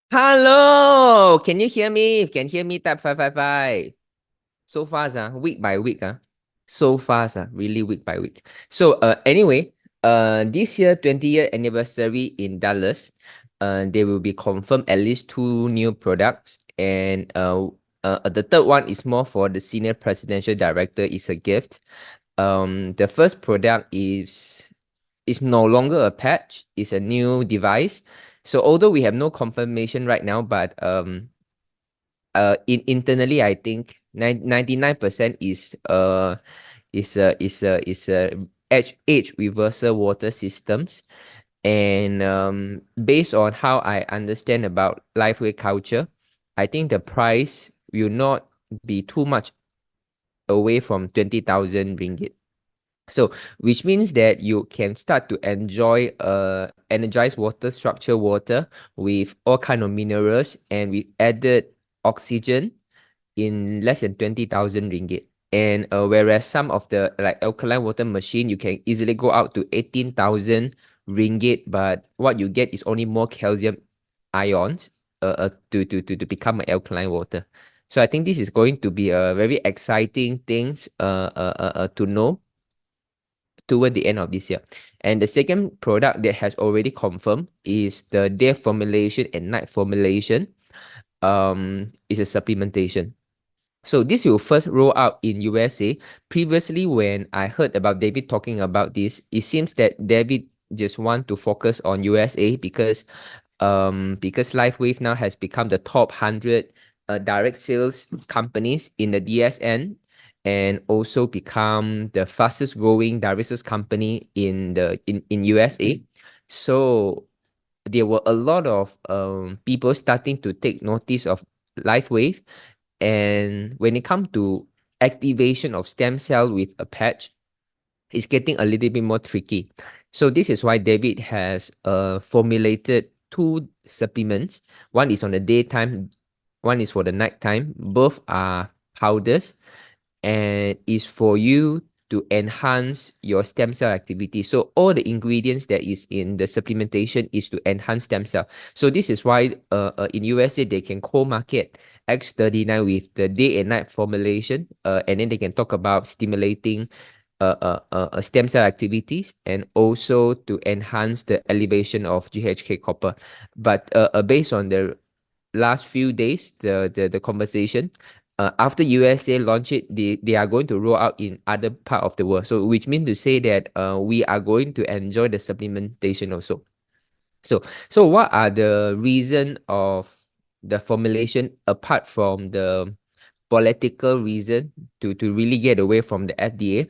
Hello, can you hear me? If can hear me, type 555. So fast, week by week, so fast, really week by week. So, anyway, this year 20th anniversary in Dallas, they will be confirmed at least two new products, and the third one is more for the senior presidential director. Is a gift. The first product is no longer a patch; it's a new device. So although we have no confirmation right now, but internally I think 99% is age reversal water systems. And based on how I understand about lifeway culture, I think the price will not be too much away from 20,000 ringgit. So, which means that you can start to enjoy energized water, structured water with all kind of minerals, and we added oxygen in less than 20,000 ringgit. And whereas some of the like alkaline water machine, you can easily go out to 18,000 ringgit, but what you get is only more calcium ions to become an alkaline water. So I think this is going to be a very exciting things to know toward the end of this year. And the second product that has already confirmed is the day formulation and night formulation. Is a supplementation. So this will first roll out in USA. Previously, when I heard about David talking about this, it seems that David just want to focus on USA because LifeWave now has become the top 100 direct sales companies in the DSN, and also become the fastest growing direct sales company in USA. So there were a lot of people starting to take notice of LifeWave, and when it comes to activation of stem cell with a patch, it's getting a little bit more tricky. So this is why David has formulated two supplements. One is on the daytime, one is for the nighttime. Both are powders and is for you to enhance your stem cell activity. So all the ingredients that is in the supplementation is to enhance stem cell. So this is why in USA they can co-market X39 with the day and night formulation, and then they can talk about stimulating stem cell activities and also to enhance the elevation of GHK copper. But based on the last few days, the conversation, after USA launch it, they are going to roll out in other part of the world. So which means to say that we are going to enjoy the supplementation also. So what are the reason of the formulation apart from the political reason to really get away from the FDA?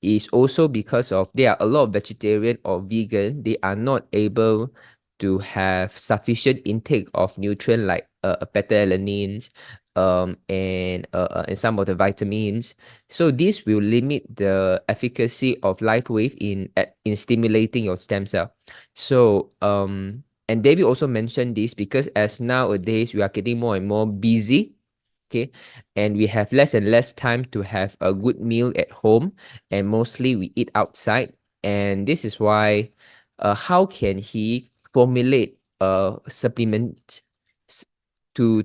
Is also because of there are a lot of vegetarian or vegan, they are not able to have sufficient intake of nutrient like beta-alanines, and some of the vitamins. So this will limit the efficacy of LifeWave in stimulating your stem cell. So and David also mentioned this because as nowadays we are getting more and more busy, okay, and we have less and less time to have a good meal at home, and mostly we eat outside. And this is why how can he formulate a supplement to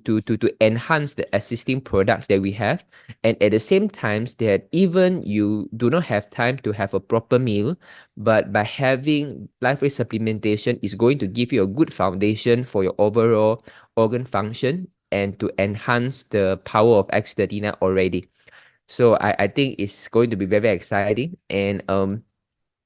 enhance the existing products that we have, and at the same times that even you do not have time to have a proper meal, but by having life supplementation is going to give you a good foundation for your overall organ function and to enhance the power of X39 already. So I think it's going to be very exciting. And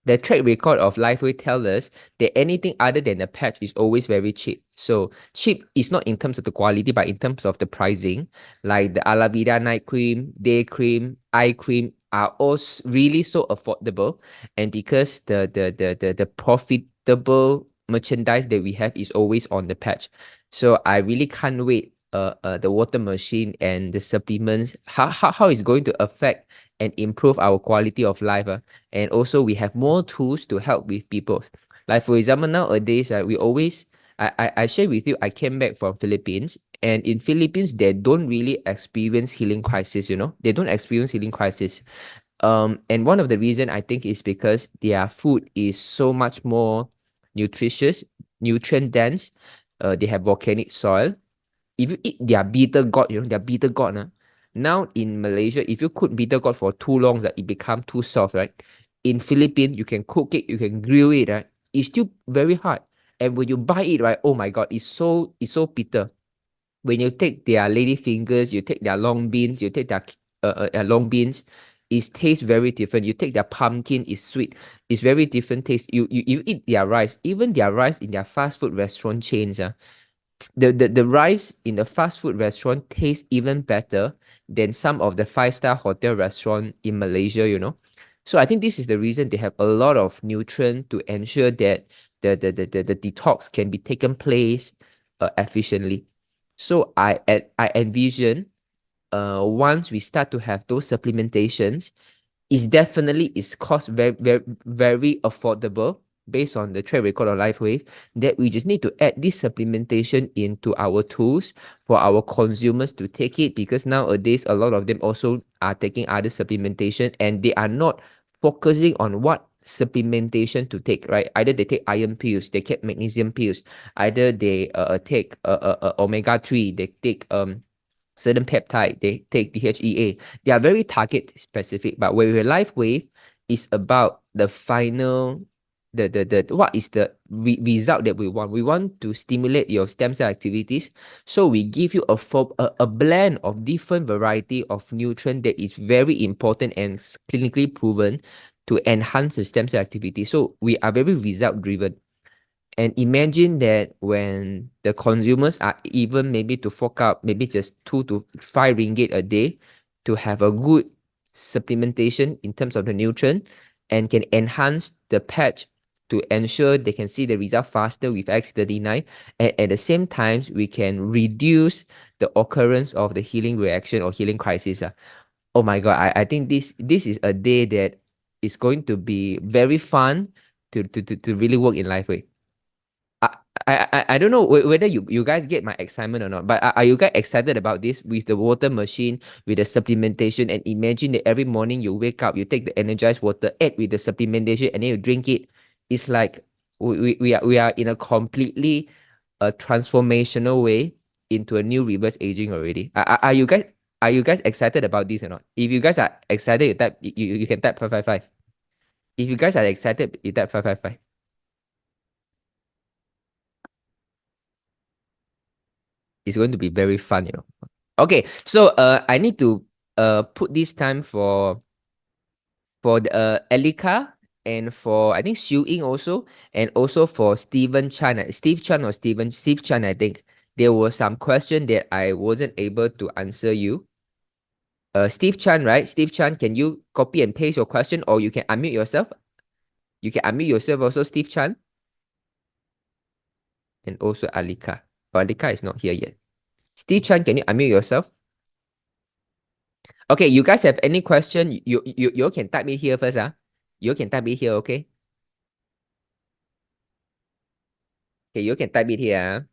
the track record of Lifeway tell us that anything other than a patch is always very cheap. So cheap is not in terms of the quality, but in terms of the pricing. Like the Alavida night cream, day cream, eye cream are all really so affordable. And because the profitable merchandise that we have is always on the patch. So I really can't wait the water machine and the supplements, how it's going to affect and improve our quality of life. And also we have more tools to help with people. Like for example, nowadays, we always I share with you, I came back from Philippines, and in Philippines they don't really experience healing crisis, they don't experience healing crisis. And one of the reason I think is because their food is so much more nutritious, nutrient dense, they have volcanic soil. If you eat their bitter gourd, their bitter gourd, now in Malaysia, if you cook bitter gourd for too long, that it become too soft, right? In Philippines, you can cook it, you can grill it, right? It's still very hard. And when you buy it, right? Oh my God, it's so bitter. When you take their lady fingers, you take their long beans, you take their long beans, it tastes very different. You take their pumpkin, it's sweet. It's very different taste. You eat their rice, even their rice in their fast food restaurant chains. The rice in the fast food restaurant tastes even better than some of the five-star hotel restaurant in Malaysia. So I think this is the reason they have a lot of nutrient to ensure that the detox can be taken place efficiently. So I envision once we start to have those supplementations, is cost very, very, very affordable based on the track record of LifeWave, that we just need to add this supplementation into our tools for our consumers to take it, because nowadays a lot of them also are taking other supplementation and they are not focusing on what supplementation to take, right? Either they take iron pills, they take magnesium pills, either they take omega-3, they take certain peptide, they take DHEA. They are very target specific, but with LifeWave, is about the final, the what is the result that we want. We want to stimulate your stem cell activities, so we give you a blend of different variety of nutrient that is very important and clinically proven to enhance the stem cell activity. So we are very result driven. And imagine that when the consumers are even maybe to fork out maybe just 2 to 5 ringgit a day to have a good supplementation in terms of the nutrient, and can enhance the patch to ensure they can see the result faster with X39. And at the same time, we can reduce the occurrence of the healing reaction or healing crisis. Oh my God, I think this is a day that is going to be very fun to really work in life with. I, I don't know whether you guys get my excitement or not, but are you guys excited about this with the water machine, with the supplementation? And imagine that every morning you wake up, you take the energized water, add with the supplementation, and then you drink it. It's like we are in a completely transformational way into a new reverse aging already. Are you guys excited about this or not? If you guys are excited, you can type 555. If you guys are excited, you type 555. It's going to be very fun. Okay, so I need to put this time for the Elika, and for I think Xiu Ying also, and also for Stephen Chan, Steve Chan or Steve Chan. I think there was some question that I wasn't able to answer you. Steve Chan, right? Steve Chan, can you copy and paste your question, or you can unmute yourself? You can unmute yourself also, Steve Chan, and also Alika. Oh, Alika is not here yet. Steve Chan, can you unmute yourself? Okay, you guys have any question? You can type it here first. You can type it here, okay? Okay, you can type it here.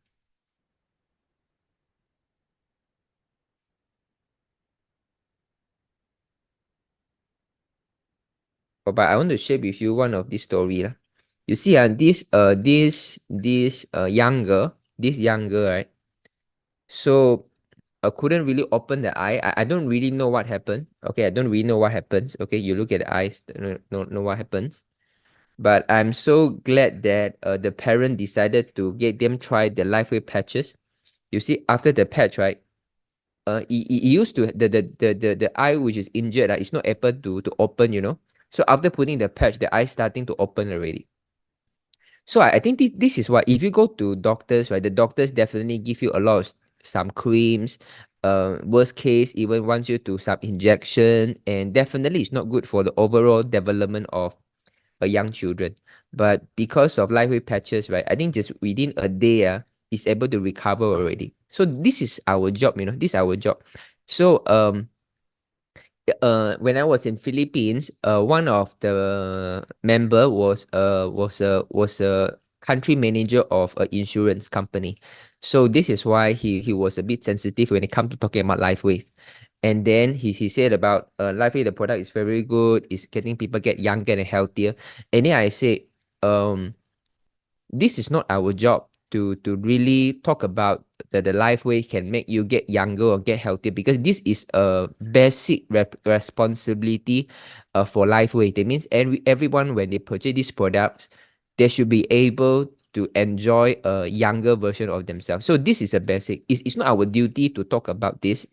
But I want to share with you one of this story. You see, this young girl, right? So I couldn't really open the eye. I don't really know what happened. Okay, I don't really know what happens. Okay, you look at the eyes, don't know what happens. But I'm so glad that the parent decided to get them try the LifeWave patches. You see, after the patch, right? It used to the eye which is injured, it's not able to open. So after putting the patch, the eye starting to open already. So I think this is why if you go to doctors, right, the doctors definitely give you a lot of some creams. Worst case, even wants you to some injection, and definitely it's not good for the overall development of a young children. But because of LifeWave patches, right, I think just within a day, is able to recover already. So this is our job, this is our job. So when I was in Philippines, one of the member was a country manager of an insurance company. So this is why he was a bit sensitive when it comes to talking about LifeWave. And then he said about LifeWave, the product is very good, it's getting people get younger and healthier. And then I said, this is not our job to really talk about the life way can make you get younger or get healthier, because this is a basic responsibility for life way. That means everyone, when they purchase these products, they should be able to enjoy a younger version of themselves. So this is a basic. It's not our duty to talk about this.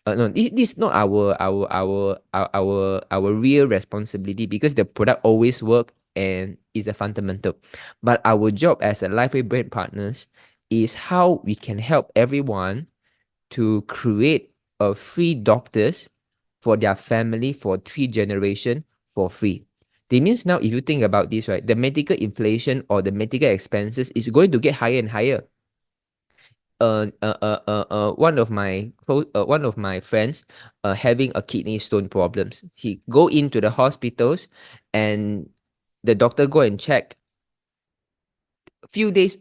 No, this is not our real responsibility, because the product always work and is a fundamental. But our job as a Lifeway brand partners is how we can help everyone to create a free doctors for their family for 3 generations for free. That means now, if you think about this, right, the medical inflation or the medical expenses is going to get higher and higher. One of my friends having a kidney stone problems. He go into the hospitals, and the doctor go and check. Few days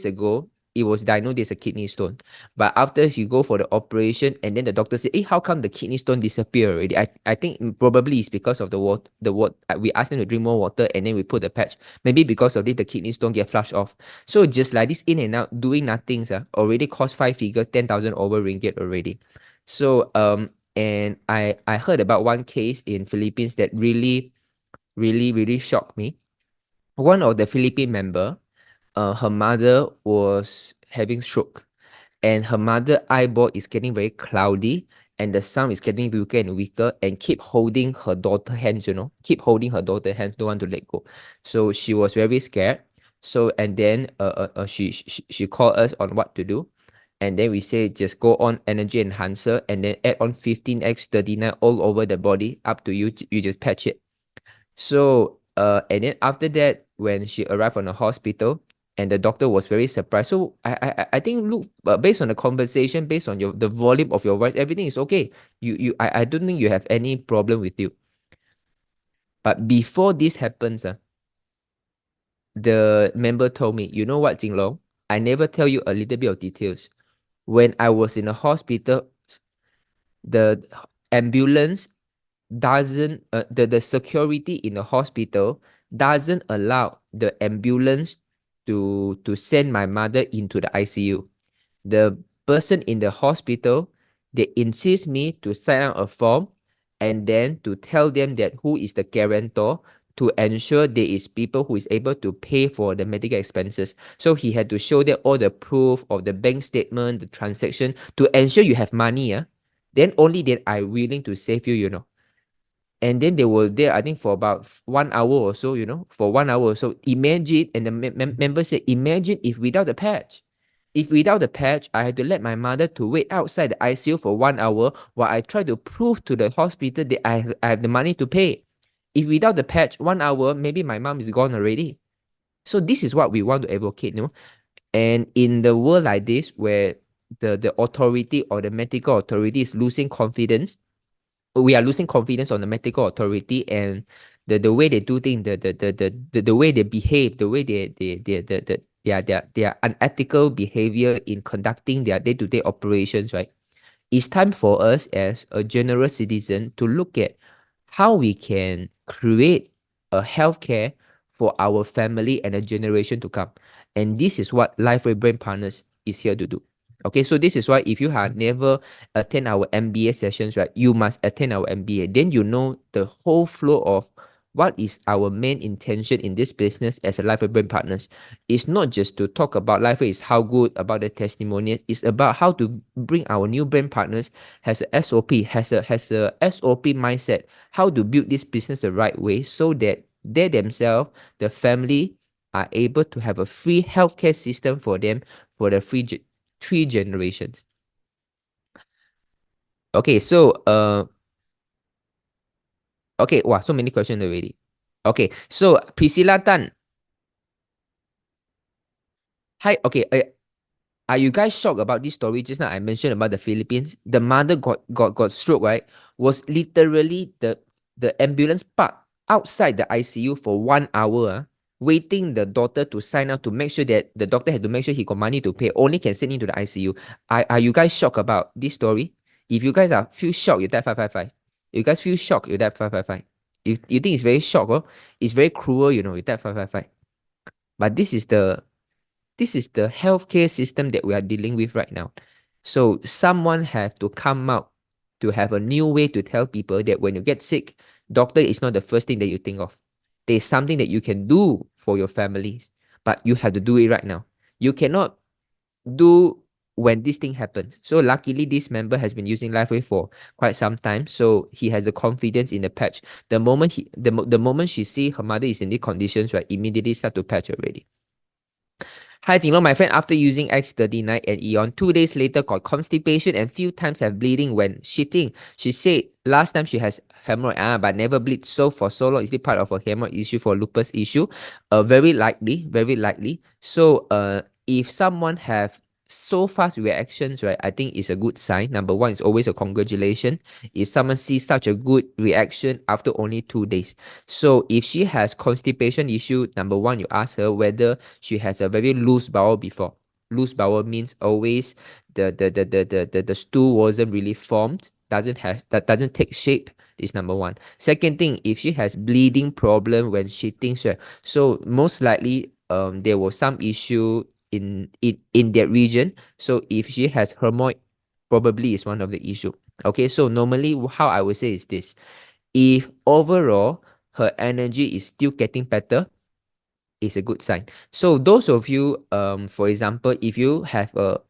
ago, it was diagnosed as a kidney stone. But after he go for the operation, and then the doctor said, "Hey, how come the kidney stone disappear already?" I think probably it's because of the water. We asked them to drink more water, and then we put the patch. Maybe because of this, the kidney stone get flushed off. So just like this, in and out, doing nothing, already cost 5 figure, 10,000 over ringgit already. So and I heard about one case in Philippines that really, really, really shocked me. One of the Philippine member, her mother was having stroke, and her mother eyeball is getting very cloudy, and the sound is getting weaker and weaker, and keep holding her daughter hands, keep holding her daughter hands, don't want to let go. So she was very scared. So, and then she called us on what to do. And then we say, just go on energy enhancer, and then add on 15x39 all over the body, up to you. You just patch it. So and then after that, when she arrived on the hospital, and the doctor was very surprised. So I think, look, based on the conversation, based on the volume of your voice, everything is okay. I don't think you have any problem with you. But before this happens, the member told me, you know what, Jinlong, I never tell you a little bit of details. When I was in the hospital, the ambulance doesn't the security in the hospital doesn't allow the ambulance to send my mother into the ICU. The person in the hospital, they insist me to sign out a form, and then to tell them that who is the guarantor, to ensure there is people who is able to pay for the medical expenses. So he had to show them all the proof of the bank statement, the transaction, to ensure you have money. Then only then I willing to save you. And then they were there, I think, for about 1 hour or so, for 1 hour or so. Imagine, and the member said, imagine if without the patch. If without the patch, I had to let my mother to wait outside the ICU for 1 hour while I try to prove to the hospital that I have the money to pay. If without the patch, 1 hour, maybe my mom is gone already. So this is what we want to advocate, And in the world like this, where the authority or the medical authority is losing confidence, we are losing confidence on the medical authority, and the way they do things, the way they behave, the way their unethical behavior in conducting their day-to-day operations, right? It's time for us as a general citizen to look at how we can create a healthcare for our family and a generation to come. And this is what Lifeway Brain Partners is here to do. Okay, so this is why if you have never attend our MBA sessions, right, you must attend our MBA. Then you know the whole flow of what is our main intention in this business as a Lifeway Brand Partners. It's not just to talk about Lifeway is how good, about the testimonials. It's about how to bring our new brand partners has a SOP, has a SOP mindset, how to build this business the right way, so that they themselves, the family, are able to have a free healthcare system for them for the 3 generations. Okay, so okay, wow, so many questions already. Okay, so Priscilla Tan. Hi, okay, are you guys shocked about this story? Just now I mentioned about the Philippines. The mother got stroke, right? Was literally the ambulance parked outside the ICU for 1 hour, waiting the daughter to sign out, to make sure that the doctor had to make sure he got money to pay. Only can send into the ICU. Are you guys shocked about this story? If you guys feel shocked, you type 555. You guys feel shocked, you type 555. If you think it's very shocked, it's very cruel, you type 555. But this is the This is the healthcare system that we are dealing with right now. So someone have to come out to have a new way to tell people that when you get sick, doctor is not the first thing that you think of. There's something that you can do for your families, but you have to do it right now. You cannot do when this thing happens. So luckily, this member has been using LifeWay for quite some time, so he has the confidence in the patch. The moment the moment she see her mother is in these conditions, right, immediately start to patch already. Hi Jinlong, my friend, after using X39 and Eon, 2 days later got constipation and few times have bleeding when shitting. She said last time she has hemorrhoid, but never bleed so for so long. Is it part of a hemorrhoid issue for lupus issue? Very likely, very likely. So if someone have so fast reactions, right, I think it's a good sign. Number one, it's always a congratulation if someone sees such a good reaction after only 2 days. So if she has constipation issue, number one, you ask her whether she has a very loose bowel before. Loose bowel means always the stool wasn't really formed, doesn't take shape. Is number one. Second thing, if she has bleeding problem when she thinks, right, so most likely there was some issue in that region. So if she has hemorrhoid, probably is one of the issue. Okay, so normally how I would say is this: if overall her energy is still getting better, it's a good sign. So those of you, for example, if you have a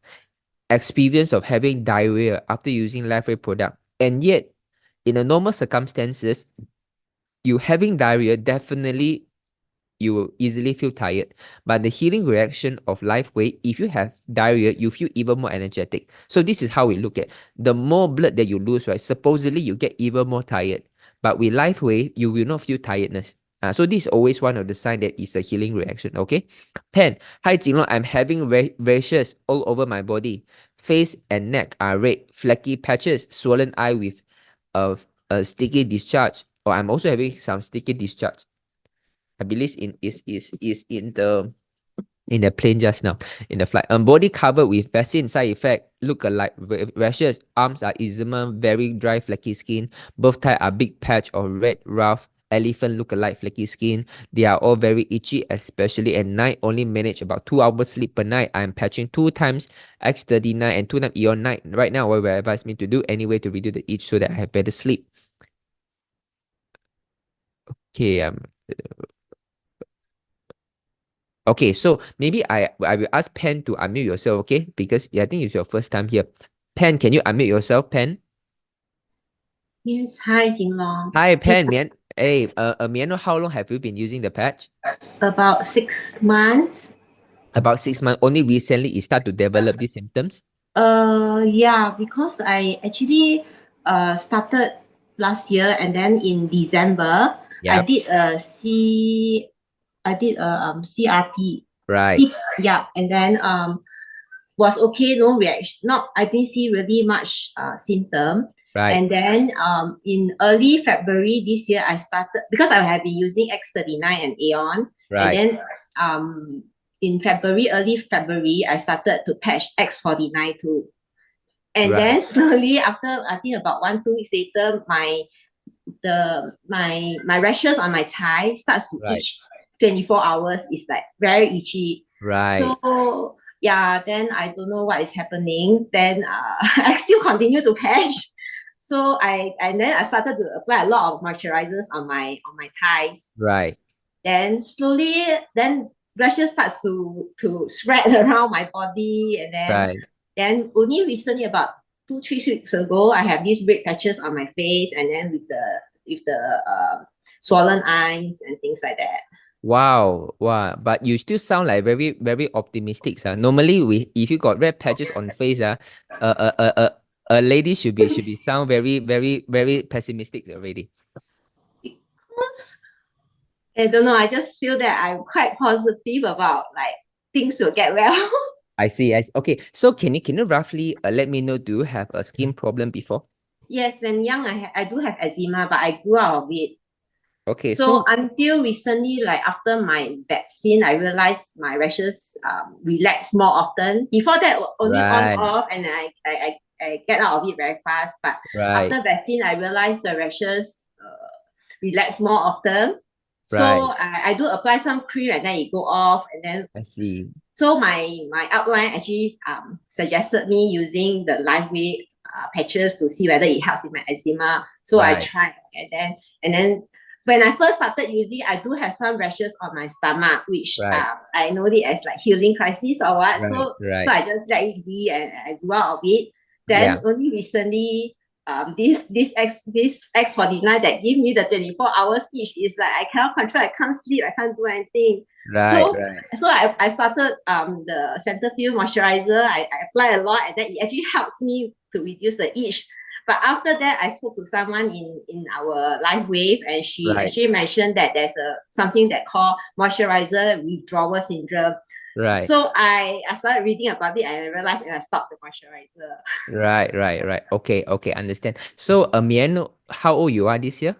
experience of having diarrhea after using LifeWay product, and yet in the normal circumstances, you having diarrhea, definitely you will easily feel tired. But the healing reaction of LifeWay, if you have diarrhea, you feel even more energetic. So this is how we look at the more blood that you lose, right? Supposedly you get even more tired. But with LifeWay, you will not feel tiredness. So this is always one of the signs that is a healing reaction. Okay. Pen. Hi Jinlong, I'm having rashes all over my body. Face and neck are red, flaky patches, swollen eye with a sticky discharge. Or I'm also having some sticky discharge. I believe is in the plane just now, in the flight. Body covered with vaccine side effect, look alike rashes. Arms are eczema, very dry, flaky skin. Both thighs are big patch of red, rough. Elephant look alike, flaky skin. They are all very itchy, especially at night. Only manage about 2 hours sleep per night. I'm patching 2 times X39 and 2 times Eon night. Right now, what will advise me to do? Anyway, to reduce the itch so that I have better sleep. Okay, okay, so maybe I will ask Pen to unmute yourself, okay? Because I think it's your first time here. Pen, can you unmute yourself, Pen? Yes, hi, Jinlong. Hi, Pen. May I know how long have you been using the patch? About 6 months. About 6 months. Only recently it start to develop these symptoms? Yeah, because I actually started last year, and then in December I Yep. did a CRP. Right. Yeah, and then was okay, no reaction. Not I didn't see really much symptom. Right. And then in early February this year, I started because I have been using X39 and Aeon. Right. And then in early February, I started to patch X49 too. And Right. then slowly after, I think about 1-2 weeks later, my rashes on my thigh starts to Right. itch 24 hours. It's like very itchy. Right. So yeah, then I don't know what is happening. Then I still continue to patch. So then I started to apply a lot of moisturizers on my thighs. Right. Then slowly, then rashes starts to spread around my body, and then only recently, about 2-3 weeks ago, I have these red patches on my face, and then with the swollen eyes and things like that. Wow. Wow. But you still sound like very, very optimistic, sir. Normally, if you got red patches on face, a lady should be sound very, very, very pessimistic already. Because I don't know, I just feel that I'm quite positive about like things will get well. I see. Okay. So can you roughly let me know, do you have a skin problem before? Yes, when young, I do have eczema, but I grew out of it. Okay. So until recently, like after my vaccine, I realized my rashes relax more often. Before that, only on off, and I get out of it very fast. But after vaccine, I realized the rashes relax more often. So I do apply some cream and then it go off, and then I see. So my outline actually suggested me using the lightweight patches to see whether it helps with my eczema. So I tried, and then when I first started using, I do have some rashes on my stomach, which I know it as like healing crisis or what. So I just let it be and I grew out of it. Then only recently, this X49 that give me the 24 hours each is like I cannot control, I can't sleep, I can't do anything. So I started the Cetaphil moisturizer. I apply a lot, and then it actually helps me to reduce the itch. But after that, I spoke to someone in our live wave, and she actually mentioned that there's something that called moisturizer withdrawal syndrome. So I started reading about it and I realized, and I stopped the moisturizer. Right. Okay, understand. So may I know how old you are this year?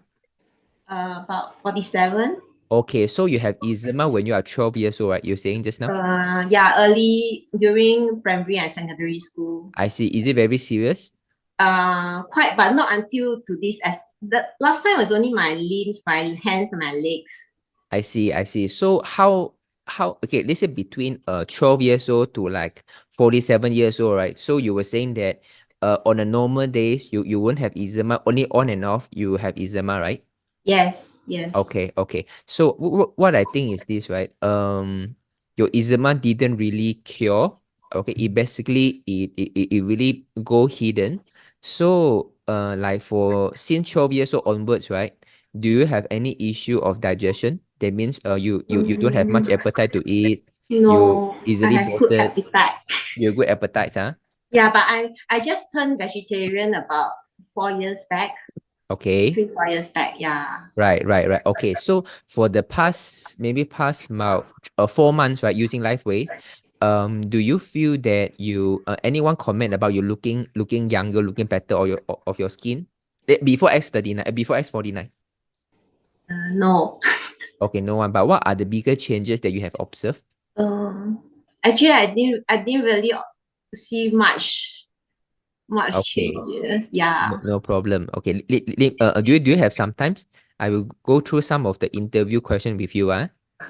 About 47. Okay, so you have eczema when you are 12 years old, right? You're saying just now? Yeah, early during primary and secondary school. I see. Is it very serious? Quite, but not until to this. As the last time was only my limbs, my hands, and my legs. I see. So how okay, let's say between 12 years old to like 47 years old, right? So you were saying that on a normal days you won't have eczema, only on and off you have eczema, right? Yes. Okay. So what I think is this, right? Your eczema didn't really cure. Okay, it basically it really go hidden. So like for since 12 years old onwards, right? Do you have any issue of digestion? That means you don't have much appetite to eat. No, you easily I have good appetite. You have good appetite, huh? Yeah, but I just turned vegetarian about 4 years back. Okay. 3-4 years back, yeah. Right. Okay, so for the past about 4 months, right, using LifeWave, do you feel that you anyone comment about you looking younger, looking better, or your skin before X39, before X49? No. Okay, no one. But what are the bigger changes that you have observed? Actually, I didn't really see much changes. Yeah. No problem. Okay. Do you have some times? I will go through some of the interview questions with you.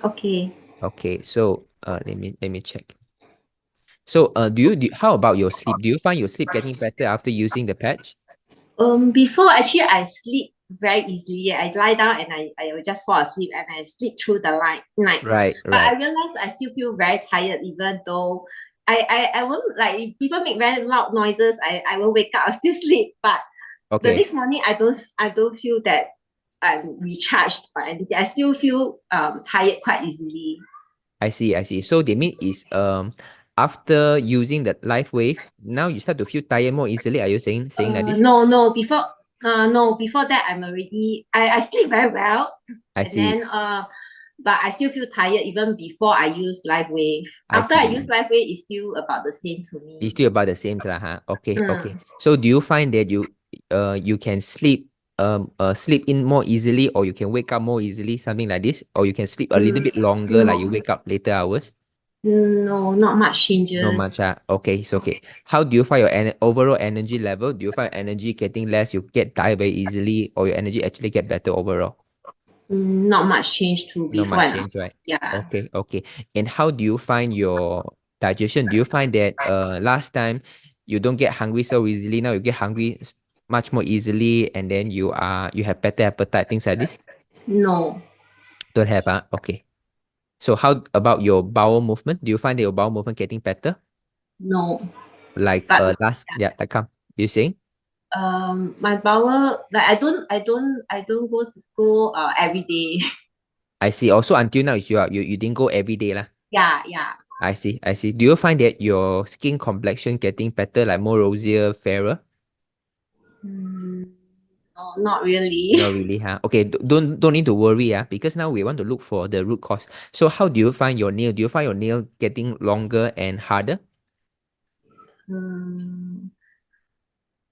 Okay. Okay. So let me check. So how about your sleep? Do you find your sleep getting better after using the patch? Before, actually I sleep very easily. I lie down and I will just fall asleep and I sleep through the night. But I realize I still feel very tired, even though I won't, like, if people make very loud noises, I will wake up, I'll still sleep. But the next morning I don't feel that I'm recharged or anything. I still feel tired quite easily. I see. So they mean is after using the LifeWave, now you start to feel tired more easily. Are you saying like this? No, before that I'm already I sleep very well. I see. Then but I still feel tired even before I use LifeWave. After I use LifeWave, it's still about the same to me. It's still about the same, huh? Okay. So do you find that you can sleep in more easily, or you can wake up more easily, something like this, or you can sleep a little bit longer, like you wake up later hours? No, not much changes. Not much. Okay, it's okay. How do you find your overall energy level? Do you find energy getting less? You get tired very easily, or your energy actually get better overall? Not much change to before. Not much change, right? Yeah. Okay. And how do you find your digestion? Do you find that last time you don't get hungry so easily, now you get hungry much more easily, and then you have better appetite, things like this? No. Don't have, okay. So how about your bowel movement? Do you find that your bowel movement getting better? No. Like come. You saying? My bowel, like I don't go every day. I see. Also until now you didn't go every day lah. Yeah. I see. Do you find that your skin complexion getting better, like more rosier, fairer? No, not really. Not really, huh? Okay, don't need to worry, because now we want to look for the root cause. So how do you find your nail? Do you find your nail getting longer and harder?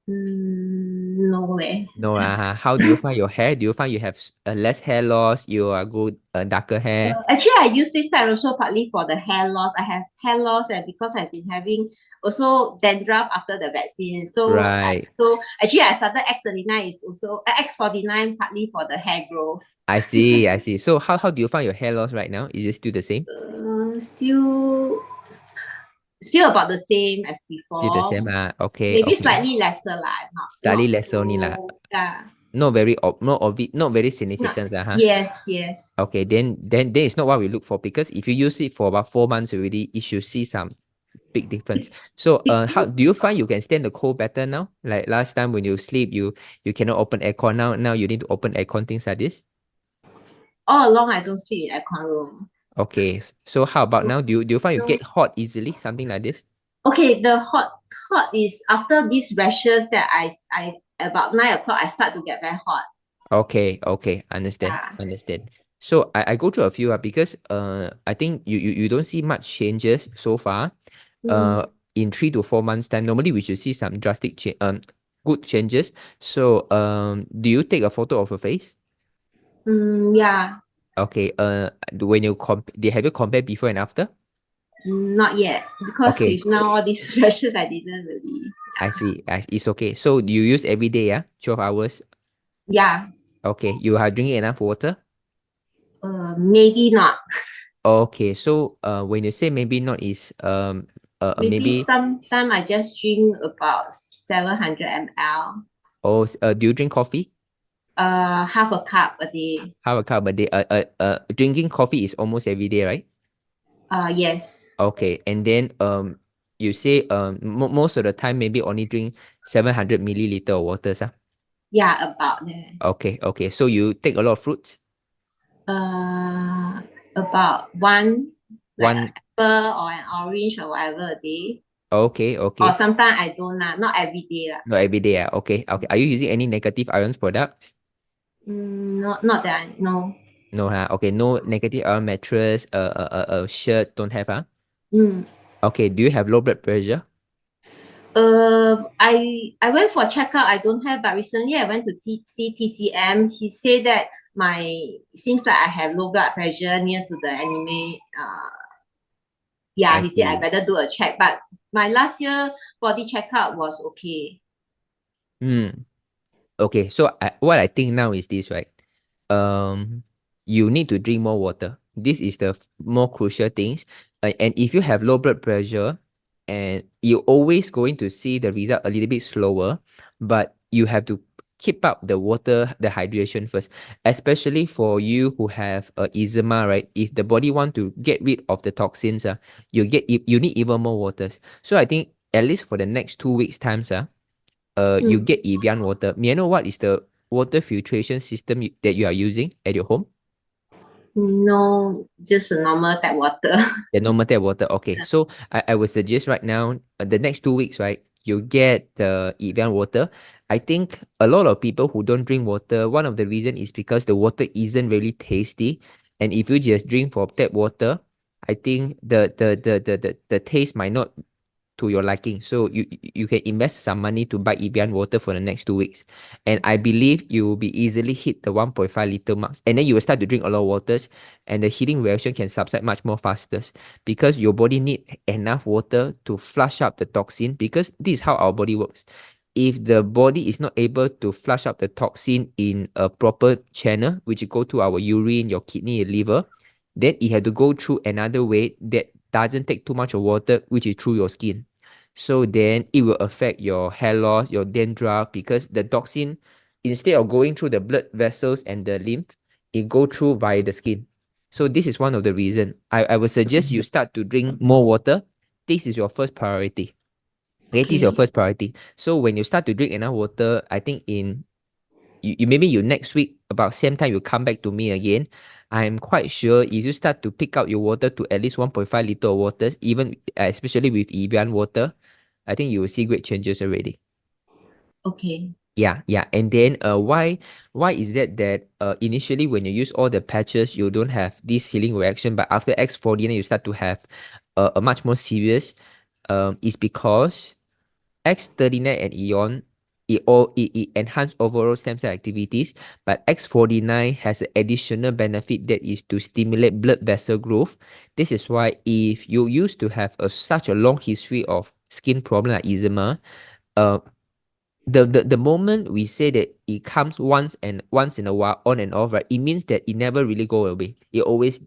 No, eh. No, how do you find your hair? Do you find you have less hair loss? You are good, darker hair? Actually, I use this type also partly for the hair loss. I have hair loss, and because I've been having also dandruff after the vaccine. So, Right. so actually, I started X39 is also X49 partly for the hair growth. I see, I see. So how do you find your hair loss right now? Is it still the same? Still about the same as before. Still the same, okay. Maybe Okay. slightly lesser lah. Slightly lesser only lah. Yeah. Not very significant, Yes, yes. Okay, then it's not what we look for, because if you use it for about 4 months already, you should see some big difference. So how do you find you can stand the cold better now? Like last time when you sleep, you cannot open aircon. Now you need to open aircon, things like this. All along I don't sleep in aircon room. Okay, so how about now? Do you find you get hot easily, something like this? Okay, the hot is after these rashes that I about 9 o'clock I start to get very hot. Okay, understand. So I go through a few because I think you don't see much changes so far. In 3 to 4 months time, normally we should see some drastic good changes. So do you take a photo of your face? Yeah. Okay. When you have you compared before and after? Not yet, because with now all these rashes I didn't really. I see. It's okay. So do you use every day, 12 hours? Yeah. Okay. You are drinking enough water? Maybe not. Okay. So when you say maybe not is maybe sometime I just drink about 700 ml. Oh, do you drink coffee? Half a cup a day. Half a cup a day. Drinking coffee is almost every day, right? Yes. Okay, and then you say most of the time maybe only drink 700 milliliter of water, huh? Yeah, about there. Okay. So you take a lot of fruits? About one apple or an orange or whatever a day. Okay. Or sometimes I don't not every day. Not every day, okay. Are you using any negative ions products? Not that, no. No, okay, no negative ion mattress, shirt, don't have, Okay, do you have low blood pressure? I went for checkup, I don't have, but recently I went to see TCM. He said that seems like I have low blood pressure near to the anime. He said I better do a check, but my last year body checkup was okay. Okay, so what I think now is this, right? You need to drink more water. This is the more crucial things. And if you have low blood pressure, and you're always going to see the result a little bit slower, but you have to keep up the water, the hydration first, especially for you who have eczema, right? If the body want to get rid of the toxins, you need even more waters. So I think at least for the next 2 weeks times, you get Evian water. May I know what is the water filtration system that you are using at your home? No, just a normal tap water. The normal tap water. Okay, so I would suggest right now, the next 2 weeks, right, you get the Evian water. I think a lot of people who don't drink water, one of the reason is because the water isn't really tasty. And if you just drink for tap water, I think the taste might not to your liking. So you can invest some money to buy Evian water for the next 2 weeks. And I believe you will be easily hit the 1.5 liter marks. And then you will start to drink a lot of waters, and the healing reaction can subside much more faster, because your body need enough water to flush out the toxin, because this is how our body works. If the body is not able to flush out the toxin in a proper channel, which go to our urine, your kidney, your liver, then it had to go through another way that doesn't take too much of water, which is through your skin. So then it will affect your hair loss, your dandruff, because the toxin, instead of going through the blood vessels and the lymph, it go through via the skin. So this is one of the reason. I would suggest you start to drink more water. This is your first priority. Okay, this is your first priority. So when you start to drink enough water, I think maybe you next week about same time you come back to me again. I'm quite sure if you start to pick up your water to at least 1.5 liter of waters, even especially with Evian water, I think you will see great changes already. Okay. Yeah. And then why is that initially when you use all the patches, you don't have this healing reaction, but after X49 you start to have a much more serious, is because X39 and Eon it enhances overall stem cell activities, but X49 has an additional benefit that is to stimulate blood vessel growth. This is why if you used to have such a long history of skin problem like eczema, the moment we say that it comes once in a while, on and off, right, it means that it never really go away. It always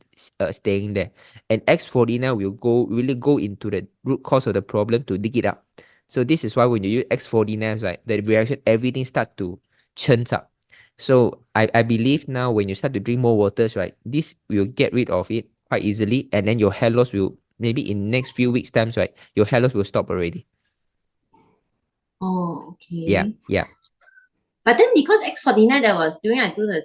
staying there. And X49 will really go into the root cause of the problem to dig it up. So this is why when you use X49, right, the reaction, everything start to churns up. So I believe now when you start to drink more waters, right, this will get rid of it quite easily, and then your hair loss will, maybe in next few weeks times, right, your hair loss will stop already. Oh, okay. Yeah. But then because X49 that was doing, I do the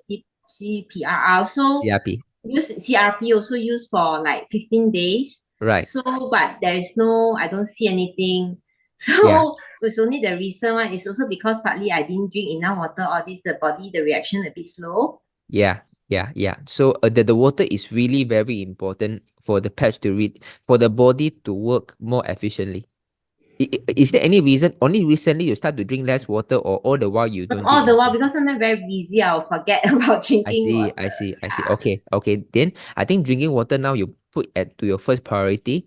CPRR, so CRP. Use CRP also used for like 15 days. Right. So, but there is no, I don't see anything. So it's only the recent one. It's also because partly I didn't drink enough water, or this the body, the reaction a bit slow. Yeah. So the water is really very important for the patch to read, for the body to work more efficiently. Is there any reason only recently you start to drink less water, or all the while you don't All drink the while, because sometimes very busy, I'll forget about drinking water. I see. Okay. Then I think drinking water now you put to your first priority.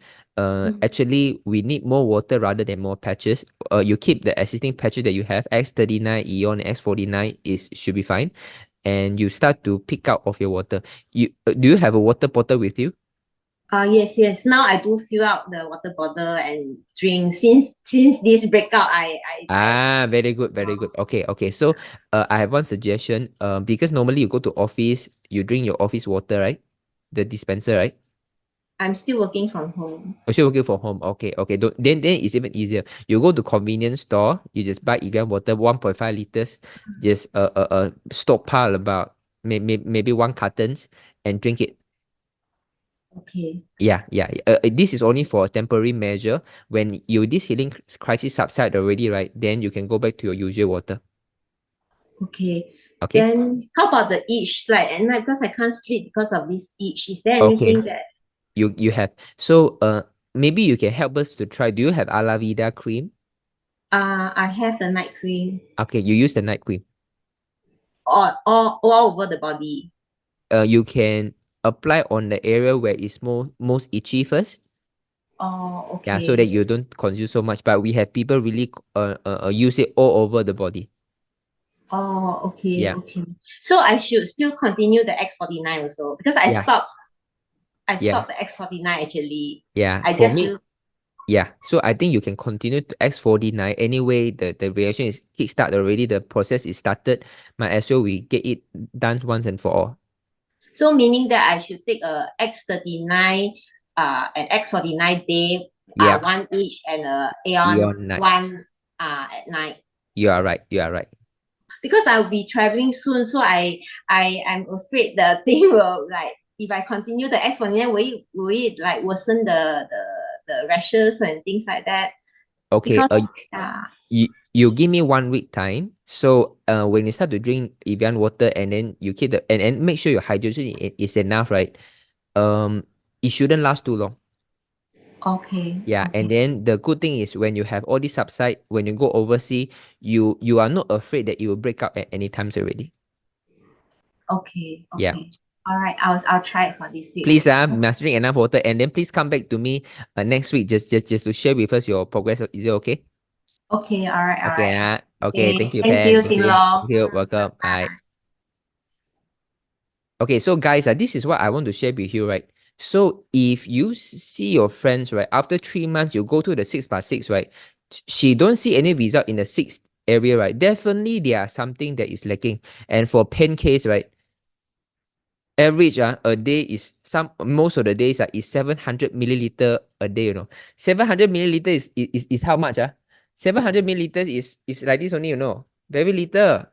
Actually, we need more water rather than more patches. You keep the existing patches that you have, X39, Eon, X49 should be fine, and you start to pick out of your water. Do you have a water bottle with you? Yes. Now I do fill out the water bottle and drink. Since this breakout, I very good. Okay. So I have one suggestion. Because normally you go to office, you drink your office water, right? The dispenser, right? I'm still working from home. Oh, still working from home. Okay. Then it's even easier. You go to convenience store, you just buy Evian water, 1.5 liters, just stockpile about maybe 1 cartons and drink it. Okay. Yeah. This is only for a temporary measure. When this healing crisis subside already, right, then you can go back to your usual water. Okay. Okay. Then how about the itch? Like at night, because I can't sleep because of this itch. Is there anything that you have? So maybe you can help us to try. Do you have Alavida cream? I have the night cream. Okay, you use the night cream. All over the body. You can apply on the area where it's most itchy first. Oh, okay. Yeah, so that you don't consume so much. But we have people really use it all over the body. Oh, okay. Yeah. Okay. So I should still continue the X49 also, because I stopped the X49 actually. Yeah. I just use. Yeah, so I think you can continue to X49 anyway. The reaction is kickstart already. The process is started. Might as well we get it done once and for all. So meaning that I should take a X39 and X49 day, one each, and Aeon one at night. You are right. Because I'll be traveling soon, so I'm afraid the thing will, like, if I continue the X49, will it like worsen the rashes and things like that? Okay. Because, you give me 1 week time. So when you start to drink Evian water, and then you keep and make sure your hydration is enough, right? It shouldn't last too long. Okay. Yeah, okay. And then the good thing is when you have all this subside, when you go overseas, you are not afraid that it will break out at any times already. Okay. Yeah. All right, I'll try it for this week. Please, must drink enough water, and then please come back to me next week just to share with us your progress. Is it okay? Okay. All right. Okay. Okay. Thank you, Thank Pen. you, Jinlong. Thank you. Welcome. Bye. Okay, so guys, this is what I want to share with you, right? So if you see your friends, right, after 3 months, you go to the 6x6, right? She don't see any result in the 6th area, right? Definitely there are something that is lacking. And for Pen case, right, average a day is most of the days is 700 milliliter a day. 700 milliliter is how much? 700 milliliters is like this only, very little.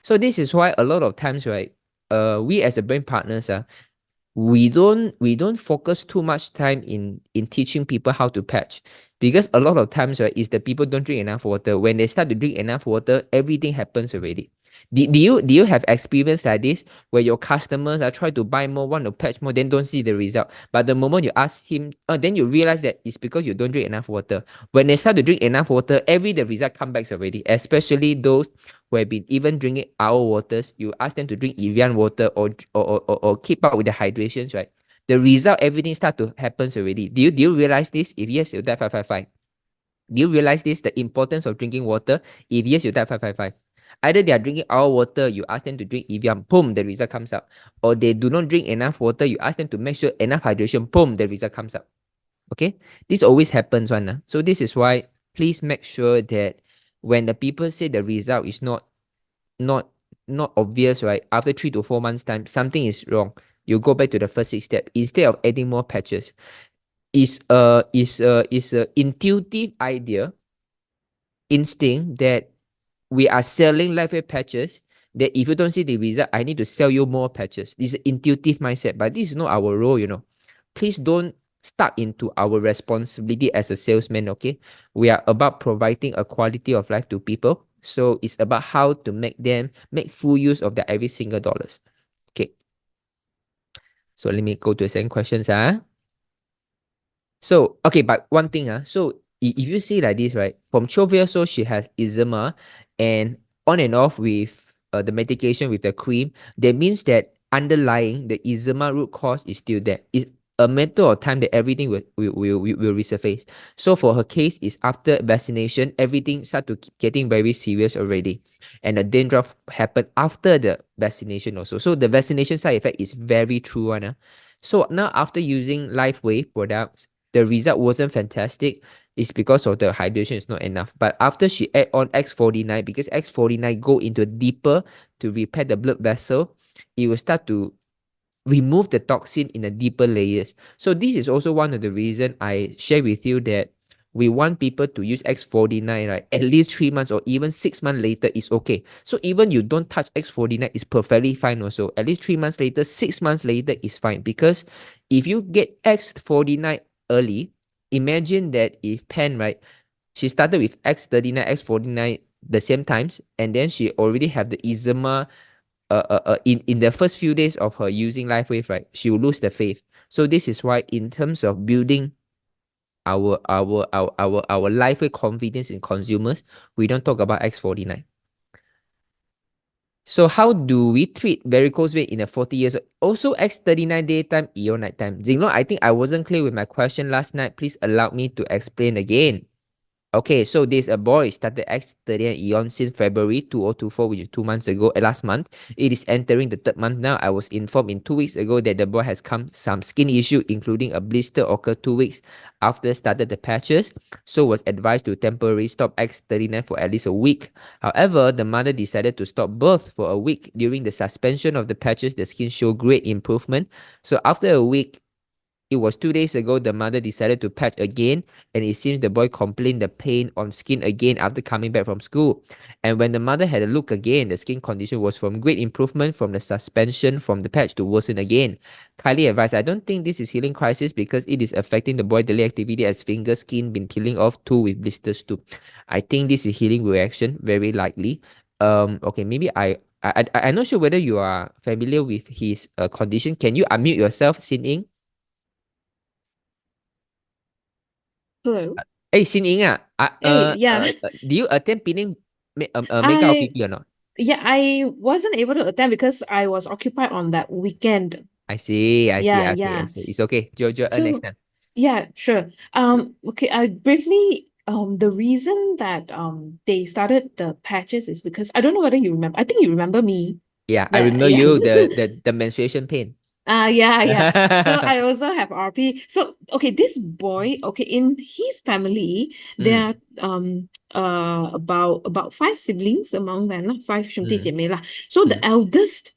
So this is why a lot of times, right, we as a brain partners, we don't focus too much time in teaching people how to patch, because a lot of times, right, is the people don't drink enough water. When they start to drink enough water, everything happens already. Do you have experience like this where your customers are trying to buy more, want to patch more, then don't see the result? But the moment you ask him, then you realize that it's because you don't drink enough water. When they start to drink enough water, the result comes back already. Especially those who have been even drinking our waters, you ask them to drink Evian water or keep up with the hydrations, right? The result, everything start to happen already. Do you realize this? If yes, you type 555. Do you realize this? The importance of drinking water? If yes, you type 555. Either they are drinking our water, you ask them to drink Evian, boom, the result comes out. Or they do not drink enough water, you ask them to make sure enough hydration, boom, the result comes out. Okay? This always happens one. So this is why please make sure that when the people say the result is not obvious, right? After 3 to 4 months time, something is wrong. You go back to the first 6 steps. Instead of adding more patches, is a intuitive idea, instinct that we are selling LifeWave patches, that if you don't see the result, I need to sell you more patches. This is an intuitive mindset, but this is not our role, Please don't stuck into our responsibility as a salesman, okay? We are about providing a quality of life to people. So it's about how to make them make full use of their every single dollars. Okay. So let me go to the second questions. So, okay, but one thing, so if you see like this, right, from 12 years old, she has eczema and on and off with the medication with the cream, that means that underlying the eczema root cause is still there. It's a matter of time that everything will resurface. So for her case, is after vaccination, everything start to getting very serious already. And the dandruff happened after the vaccination also. So the vaccination side effect is very true one. So now after using LifeWave products, the result wasn't fantastic. It's because of the hydration is not enough. But after she add on X49, because X49 go into deeper to repair the blood vessel, it will start to remove the toxin in the deeper layers. So this is also one of the reason I share with you that we want people to use X49, right? At least 3 months or even 6 months later is okay. So even you don't touch X49, it's perfectly fine also. At least 3 months later, 6 months later is fine. Because if you get X49 early, imagine that if Pen, right, she started with X39, X49 the same times, and then she already have the eczema in the first few days of her using LifeWave, right, she will lose the faith. So this is why in terms of building our LifeWave confidence in consumers, we don't talk about X49. So how do we treat varicose vein in a 40 years old? Also X39 daytime, EO nighttime. Jinglong, I think I wasn't clear with my question last night. Please allow me to explain again. Okay, so there's a boy started X39 Eon since February 2024, which is 2 months ago, last month. It is entering the 3rd month now. I was informed in 2 weeks ago that the boy has come some skin issue, including a blister occurred 2 weeks after started the patches. So was advised to temporarily stop X39 for at least a week. However, the mother decided to stop both for a week. During the suspension of the patches, the skin showed great improvement. So after a week, it was 2 days ago, the mother decided to patch again, and it seems the boy complained the pain on skin again after coming back from school. And when the mother had a look again, the skin condition was from great improvement from the suspension from the patch to worsen again. Kindly advise, I don't think this is healing crisis because it is affecting the boy daily activity as finger skin been peeling off too with blisters too. I think this is healing reaction, very likely. Okay, maybe I'm not sure whether you are familiar with his condition. Can you unmute yourself, Xin Ying? Hello. Hey, Xin Ying, Yeah. do you attend pinning makeup or I PP or not? I wasn't able to attend because I was occupied on that weekend. I see. Yeah, Okay, yeah. It's okay. Jojo, next So time. yeah, sure. Okay, I briefly the reason that they started the patches is because I don't know whether you remember. I think you remember me. Yeah, I That remember yeah. you, the menstruation pain. Yeah. So I also have RP. So okay, this boy, okay, in his family, there are about 5 siblings among them, 5 兄弟姐妹 lah. So the eldest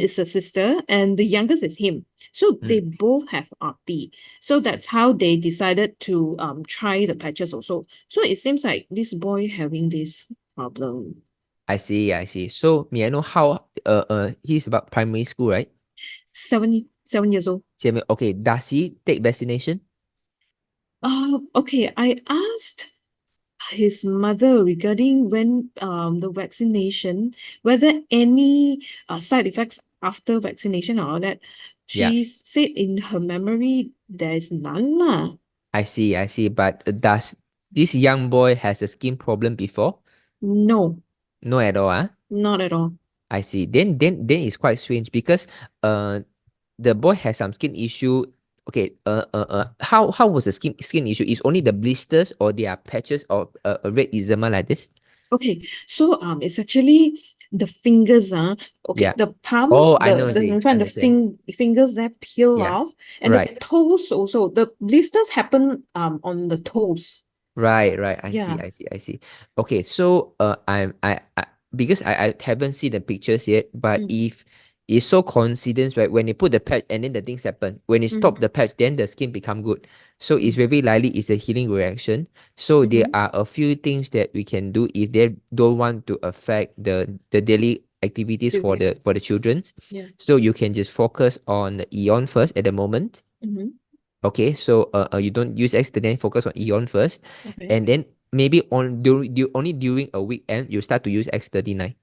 is a sister and the youngest is him. So they both have RP. So that's how they decided to try the patches also. So it seems like this boy having this problem. I see. So may I know how he's about primary school, right? 7 years old. Okay, does he take vaccination? Okay, I asked his mother regarding when the vaccination, whether any side effects after vaccination or all that. Yeah. She said in her memory there is none lah. I see. But does this young boy has a skin problem before? No, No at all, ah? not at all. I see. Then it's quite strange because the boy has some skin issue. Okay, how was the skin issue? Is only the blisters or there are patches of a red eczema like this? Okay, so it's actually the fingers, okay, Yeah. the palms, Oh, I know, the see, in front, the understand. fingers there peel Yeah, off, and the right. toes also. The blisters happen on the toes. Right. I Yeah. see. Okay, so I because I haven't seen the pictures yet, but if it's so coincidence, right? When you put the patch and then the things happen. When you stop the patch, then the skin become good. So it's very likely it's a healing reaction. So there are a few things that we can do if they don't want to affect the daily activities for the children. Yeah. So you can just focus on the Eon first at the moment. Okay, so you don't use X, then focus on Eon first, Okay. and then maybe only during a weekend you start to use X39.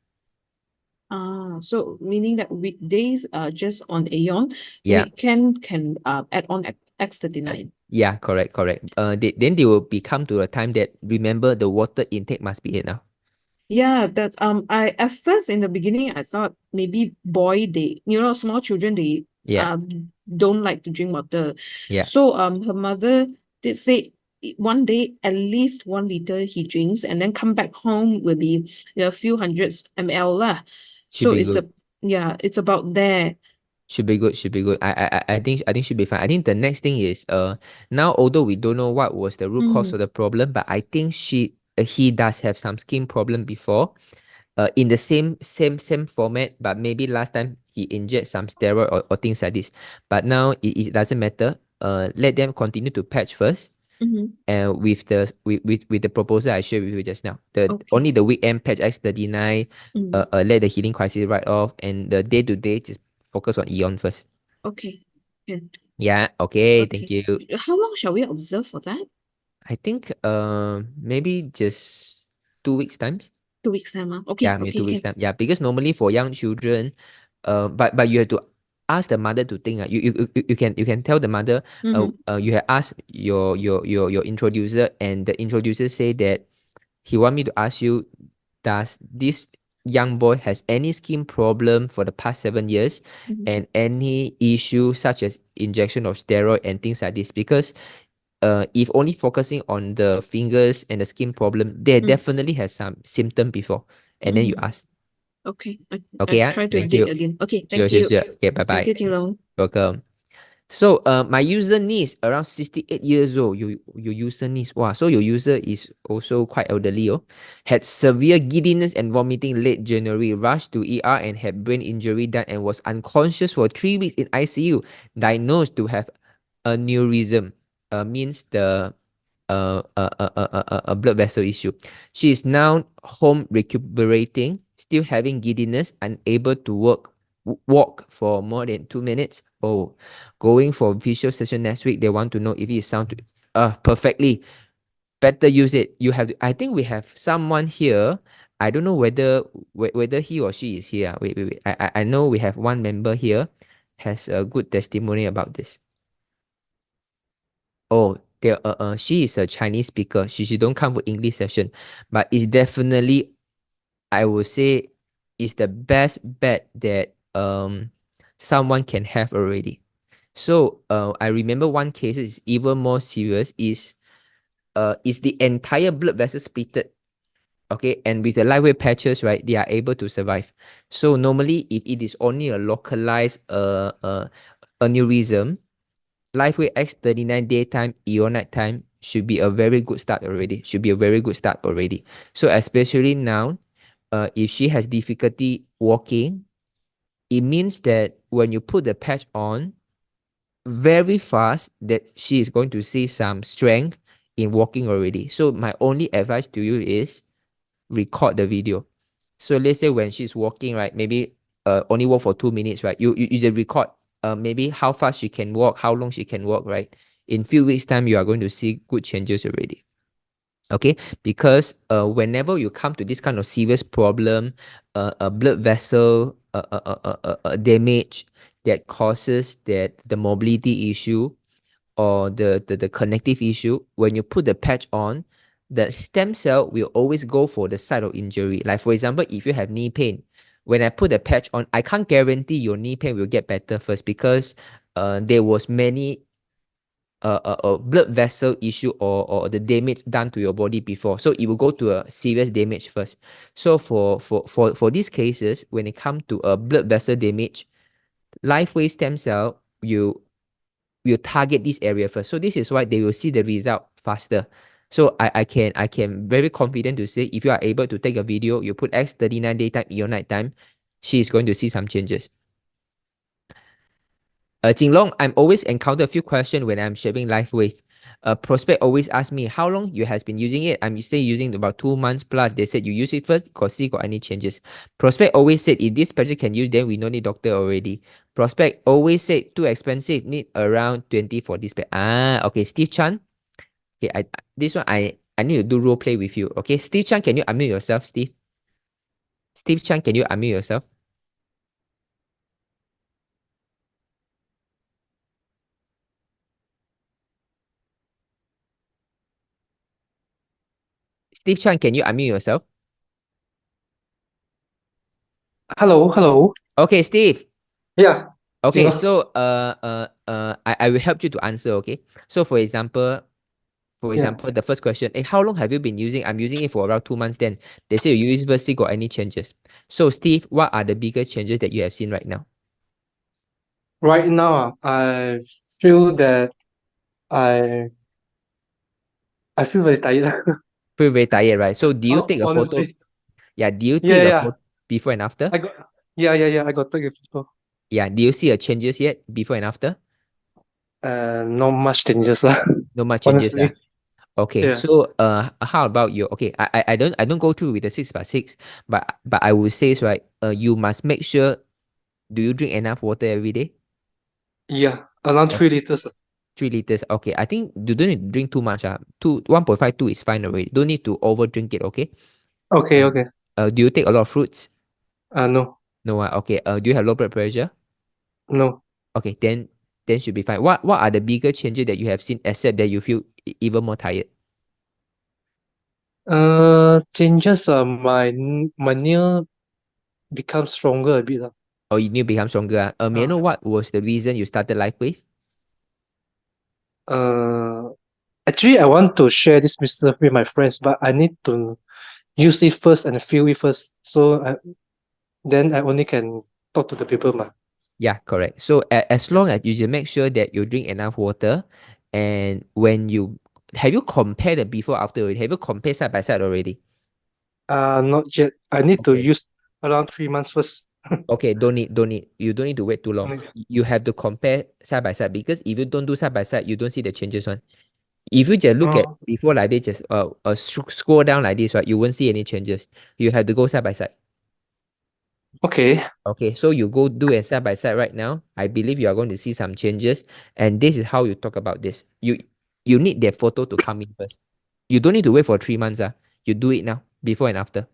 So meaning that weekdays just on Aeon, Yeah. weekend can add on X39. Yeah, correct. Then they will become to a time that remember the water intake must be enough. Yeah, that I at first in the beginning I thought maybe small children they Yeah. don't like to drink water. Yeah. So her mother did say one day at least 1 liter he drinks, and then come back home will be a few hundreds ml lah. Should So be it's good. it's about there. Should be good. I think should be fine. I think the next thing is now although we don't know what was the root cause of the problem, but I think he does have some skin problem before. In the same format, but maybe last time he inject some steroid or things like this. But now it doesn't matter. Let them continue to patch first. And with the proposal I shared with you just now, only the weekend patch X39, let the healing crisis right off, and the day-to-day just focus on Eon first. Okay. Good. Yeah, okay, thank you. How long shall we observe for that? I think maybe just 2 weeks times. 2 weeks time, okay. Yeah, maybe 2 weeks time. Yeah, because normally for young children, but you have to ask the mother to think. You can tell the mother. You have asked your introducer, and the introducer say that he want me to ask you, does this young boy has any skin problem for the past 7 years, and any issue such as injection of steroid and things like this? Because if only focusing on the fingers and the skin problem, they definitely has some symptom before, and then you ask. Okay. Okay, I try to thank dig you. again. Okay, thank you. Sure. Okay, bye-bye. Thank you, Jinlong. Welcome. So my user niece around 68 years old. Your user niece. Wow, so your user is also quite elderly. Had severe giddiness and vomiting late January, rushed to ER and had brain injury done and was unconscious for 3 weeks in ICU. Diagnosed to have aneurysm. Means the a blood vessel issue. She is now home recuperating, still having giddiness, unable to walk for more than 2 minutes. Oh, going for visual session next week. They want to know if it sound perfectly. Better use it. You have. I think we have someone here. I don't know whether he or she is here. Wait. I know we have one member here has a good testimony about this. Oh, she is a Chinese speaker. She don't come for English session, but it's definitely, I would say, it's the best bet that someone can have already. So I remember one case is even more serious. Is the entire blood vessel splitted. Okay, and with the lightweight patches, right, they are able to survive. So normally, if it is only a localized aneurysm, LifeWay X39 daytime, EO nighttime should be a very good start already. So especially now, if she has difficulty walking, it means that when you put the patch on, very fast that she is going to see some strength in walking already. So my only advice to you is record the video. So let's say when she's walking, right, maybe only walk for 2 minutes, right? You just record maybe how fast she can walk, how long she can walk, right? In few weeks time, you are going to see good changes already. Okay, because whenever you come to this kind of serious problem, a blood vessel damage that causes the mobility issue or the connective issue, when you put the patch on, the stem cell will always go for the site of injury. Like for example, if you have knee pain, when I put the patch on, I can't guarantee your knee pain will get better first because there was many blood vessel issue or the damage done to your body before. So it will go to a serious damage first. So for these cases, when it comes to a blood vessel damage, LifeWave stem cell will target this area first. So this is why they will see the result faster. So I can very confident to say if you are able to take a video, you put X39 daytime, your nighttime, she is going to see some changes. Jinlong, I'm always encounter a few questions when I'm sharing LifeWave. Prospect always ask me how long you has been using it. I'm say using about 2 months plus. They said you use it first, got any changes. Prospect always said if this person can use, then we no need doctor already. Prospect always said too expensive, need around 20 for this pack. Okay, Steve Chan. Okay, this one I need to do role play with you. Okay, Steve Chan, can you unmute yourself, Steve? Steve Chan, can you unmute yourself? Steve Chan, can you unmute yourself? Hello. Okay, Steve. Yeah. Okay, Jinlong. so I will help you to answer. Okay, so for example, the first question, how long have you been using? I'm using it for around 2 months. Then they say you use first, got any changes? So Steve, what are the bigger changes that you have seen right now? Right now, I feel that I feel very tired. Feel very tired, right? So do you take a photo? Honestly. Yeah, do you take Yeah, a yeah. photo before and after? I got take a photo. Yeah, do you see a changes yet before and after? Not much changes lah. No much changes. Honestly. Okay, Yeah. so how about you? Okay, I don't go through with the 6x6, but I will say right, you must make sure, do you drink enough water every day? Yeah. Around 3 liters. 3 liters. Okay, I think you don't need to drink too much. 1.52 is fine already. Don't need to over drink it. Okay. Okay. Do you take a lot of fruits? No. No. Okay. Do you have low blood pressure? No. Okay, then should be fine. What are the bigger changes that you have seen, except that you feel even more tired? Changes my nail becomes stronger a bit lah. Or you need to become stronger. May I know what was the reason you started LifeWave? Actually, I want to share this business with my friends, but I need to use it first and feel it first. So then I only can talk to the people ma. Yeah, correct. So as long as you just make sure that you drink enough water, and when you have you compared the before after already? Have you compared side by side already? Not yet. I need to Okay. use around 3 months first. Okay, don't need. You don't need to wait too long. You have to compare side by side, because if you don't do side by side, you don't see the changes one. If you just look at before like this, just scroll down like this, right, you won't see any changes. You have to go side by side. Okay. Okay, so you go do it side by side right now. I believe you are going to see some changes, and this is how you talk about this. You need that photo to come in first. You don't need to wait for 3 months. You do it now, before and after.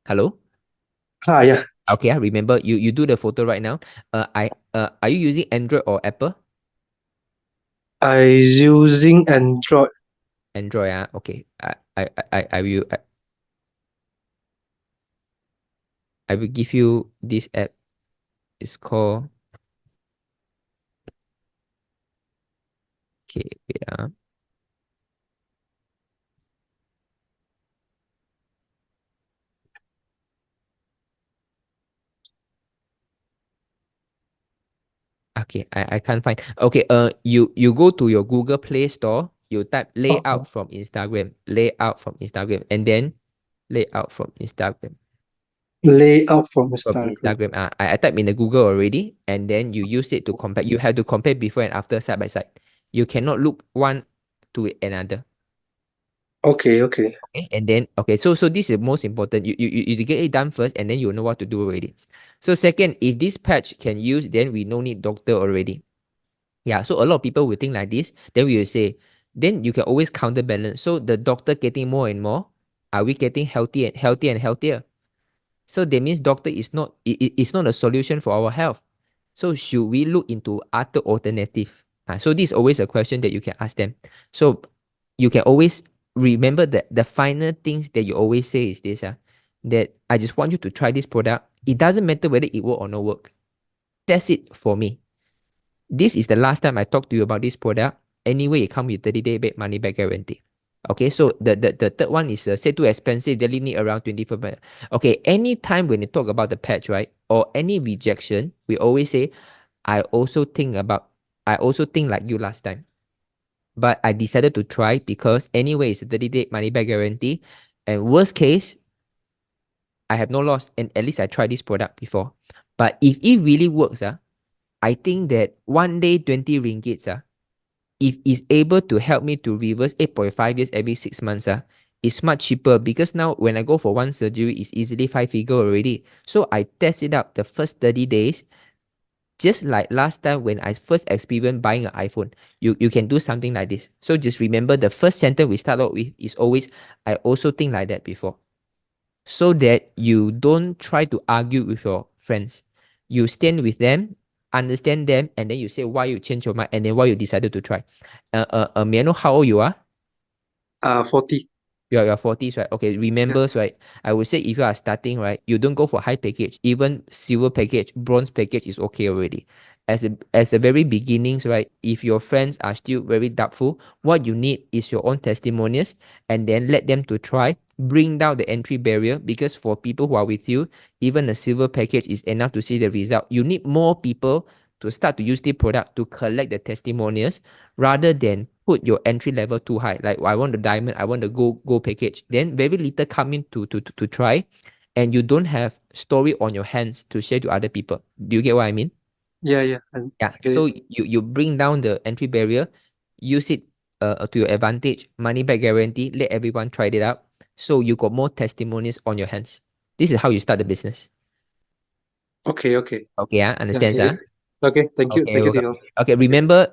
Hello? Yeah. Okay, remember you do the photo right now. Are you using Android or Apple? I using Android. Android. Okay. I will give you this app. It's called. Okay, wait. Okay, I can't find. Okay, you go to your Google Play Store. You type layout from Instagram, and then layout from Instagram. Layout from From Instagram. Instagram. I type in the Google already, and then you use it to compare. You have to compare before and after side by side. You cannot look one to another. Okay. Okay, and then so this is most important. You get it done first, and then you know what to do already. So second, if this patch can use, then we no need doctor already. Yeah, so a lot of people will think like this. Then we will say, then you can always counterbalance. So the doctor getting more and more, are we getting healthier and healthier and healthier? So that means doctor is not a solution for our health. So should we look into other alternative? So this is always a question that you can ask them. So you can always remember that the final things that you always say is this, that I just want you to try this product. It doesn't matter whether it work or not work. Test it for me. This is the last time I talked to you about this product. Anyway, it comes with 30-day money back guarantee. Okay, so the third one is say too expensive, they need around 24%. Okay, anytime when you talk about the patch, right, or any rejection, we always say, I also think like you last time. But I decided to try because anyway, it's a 30-day money back guarantee. And worst case, I have no loss. And at least I tried this product before. But if it really works, I think that one day 20 ringgits, if it's able to help me to reverse 8.5 years every 6 months, it's much cheaper because now when I go for one surgery, it's easily 5-figure already. So I test it out the first 30 days. Just like last time when I first experienced buying an iPhone, you can do something like this. So just remember the first sentence we start out with is always, I also think like that before. So that you don't try to argue with your friends. You stand with them, understand them, and then you say why you change your mind and then why you decided to try. May I know how old you are? 40. You're 40s, right? Okay, remember, right? I would say if you are starting, right, you don't go for high package. Even silver package, bronze package is okay already. As a very beginnings, right? If your friends are still very doubtful, what you need is your own testimonials and then let them to try. Bring down the entry barrier because for people who are with you, even a silver package is enough to see the result. You need more people to start to use the product to collect the testimonials rather than put your entry level too high. Like I want the diamond, I want the gold package. Then very little come in to try, and you don't have story on your hands to share to other people. Do you get what I mean? Yeah. Yeah. So you bring down the entry barrier, use it to your advantage. Money back guarantee. Let everyone try it out. So you got more testimonials on your hands. This is how you start the business. Okay. Okay, understand, Yeah. Okay, thank you. Okay, Thank you, welcome. Jinlong. Okay, remember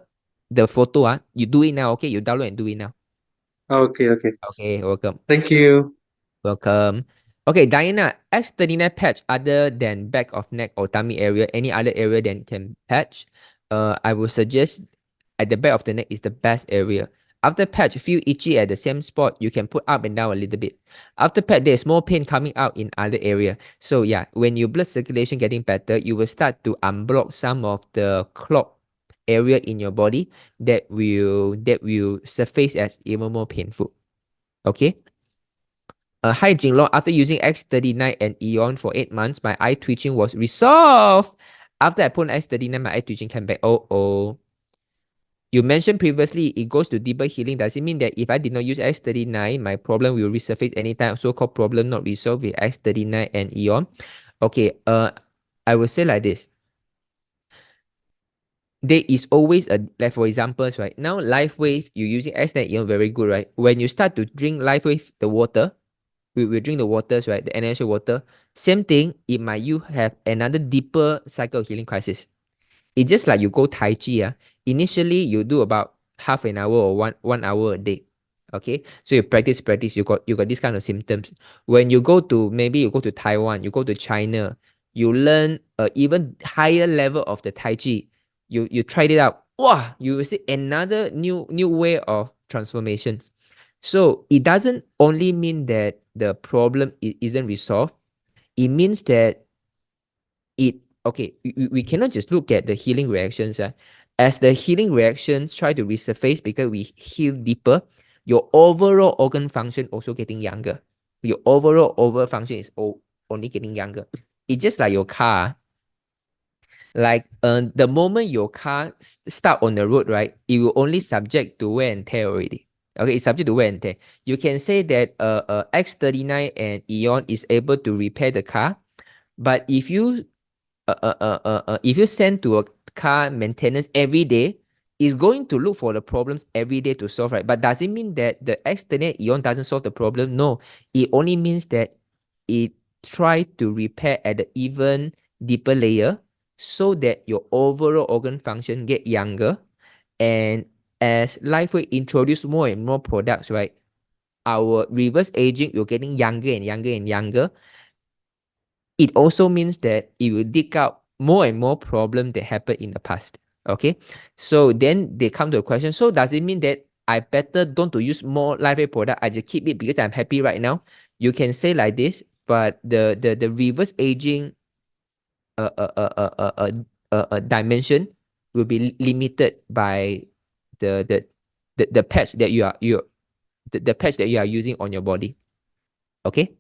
the photo, you do it now, okay? You download and do it now. Okay. Okay, welcome. Thank you. Welcome. Okay, Diana, X39 patch other than back of neck or tummy area, any other area that can patch? I would suggest at the back of the neck is the best area. After patch, feel itchy at the same spot, you can put up and down a little bit. After patch, there's more pain coming out in other area. So yeah, when your blood circulation getting better, you will start to unblock some of the clot area in your body that will surface as even more painful. Okay. Hi Jinlong, after using X39 and Eon for 8 months, my eye twitching was resolved. After I put on X39, my eye twitching came back. Oh. You mentioned previously it goes to deeper healing. Does it mean that if I did not use X39, my problem will resurface anytime? So-called problem not resolved with X39 and Eon. Okay, I will say like this. There is always like for examples, right? Now LifeWave, you're using X39 Eon, very good, right? When you start to drink LifeWave, the water, we drink the waters, right? The natural water. Same thing, it might you have another deeper cycle of healing crisis. It's just like you go Tai Chi. Initially, you do about half an hour or one hour a day. Okay, so you practice, you got this kind of symptoms. When you go to maybe you go to Taiwan, you go to China, you learn even higher level of the Tai Chi. You tried it out. Wow, you will see another new way of transformations. So it doesn't only mean that the problem isn't resolved. It means that we cannot just look at the healing reactions. As the healing reactions try to resurface because we heal deeper, your overall organ function also getting younger. Your overall function is only getting younger. It's just like your car. Like the moment your car start on the road, right, it will only subject to wear and tear already. Okay, it's subject to wear and tear. You can say that X39 and Eon is able to repair the car, but if you send to a car maintenance every day, it's going to look for the problems every day to solve, right? But does it mean that the external Eon doesn't solve the problem? No, it only means that it try to repair at the even deeper layer so that your overall organ function get younger, and as Lifeway introduce more and more products, right, our reverse aging, you're getting younger and younger and younger. It also means that it will dig out more and more problems that happened in the past. Okay, so then they come to a question. So does it mean that I better don't to use more Lifeway product? I just keep it because I'm happy right now. You can say like this, but the reverse aging dimension will be limited by the patch that you are the patch that you are using on your body. Okay,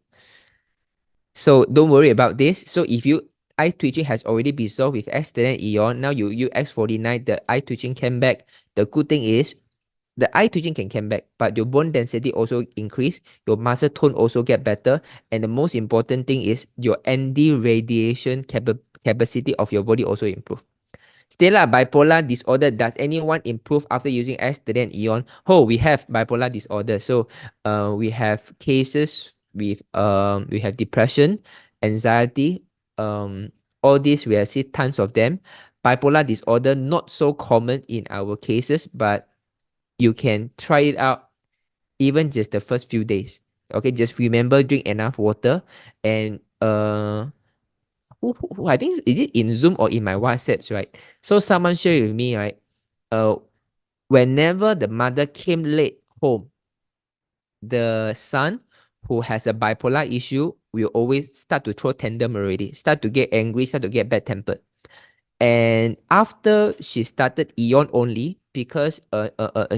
so don't worry about this. So if you eye twitching has already been solved with X-Telen Eon, now you use X49, the eye twitching came back. The good thing is the eye twitching can come back, but your bone density also increase, your muscle tone also get better, and the most important thing is your ND radiation capacity of your body also improve. Stella, bipolar disorder, does anyone improve after using X-Telen Eon? Oh, we have bipolar disorder. So we have cases with we have depression, anxiety, all these we have seen tons of them. Bipolar disorder not so common in our cases, but you can try it out even just the first few days. Okay, just remember drink enough water, and I think is it in Zoom or in my WhatsApps, right? So someone shared with me, right? Whenever the mother came late home, the son who has a bipolar issue will always start to throw tantrum already, start to get angry, start to get bad tempered. And after she started Eon only, because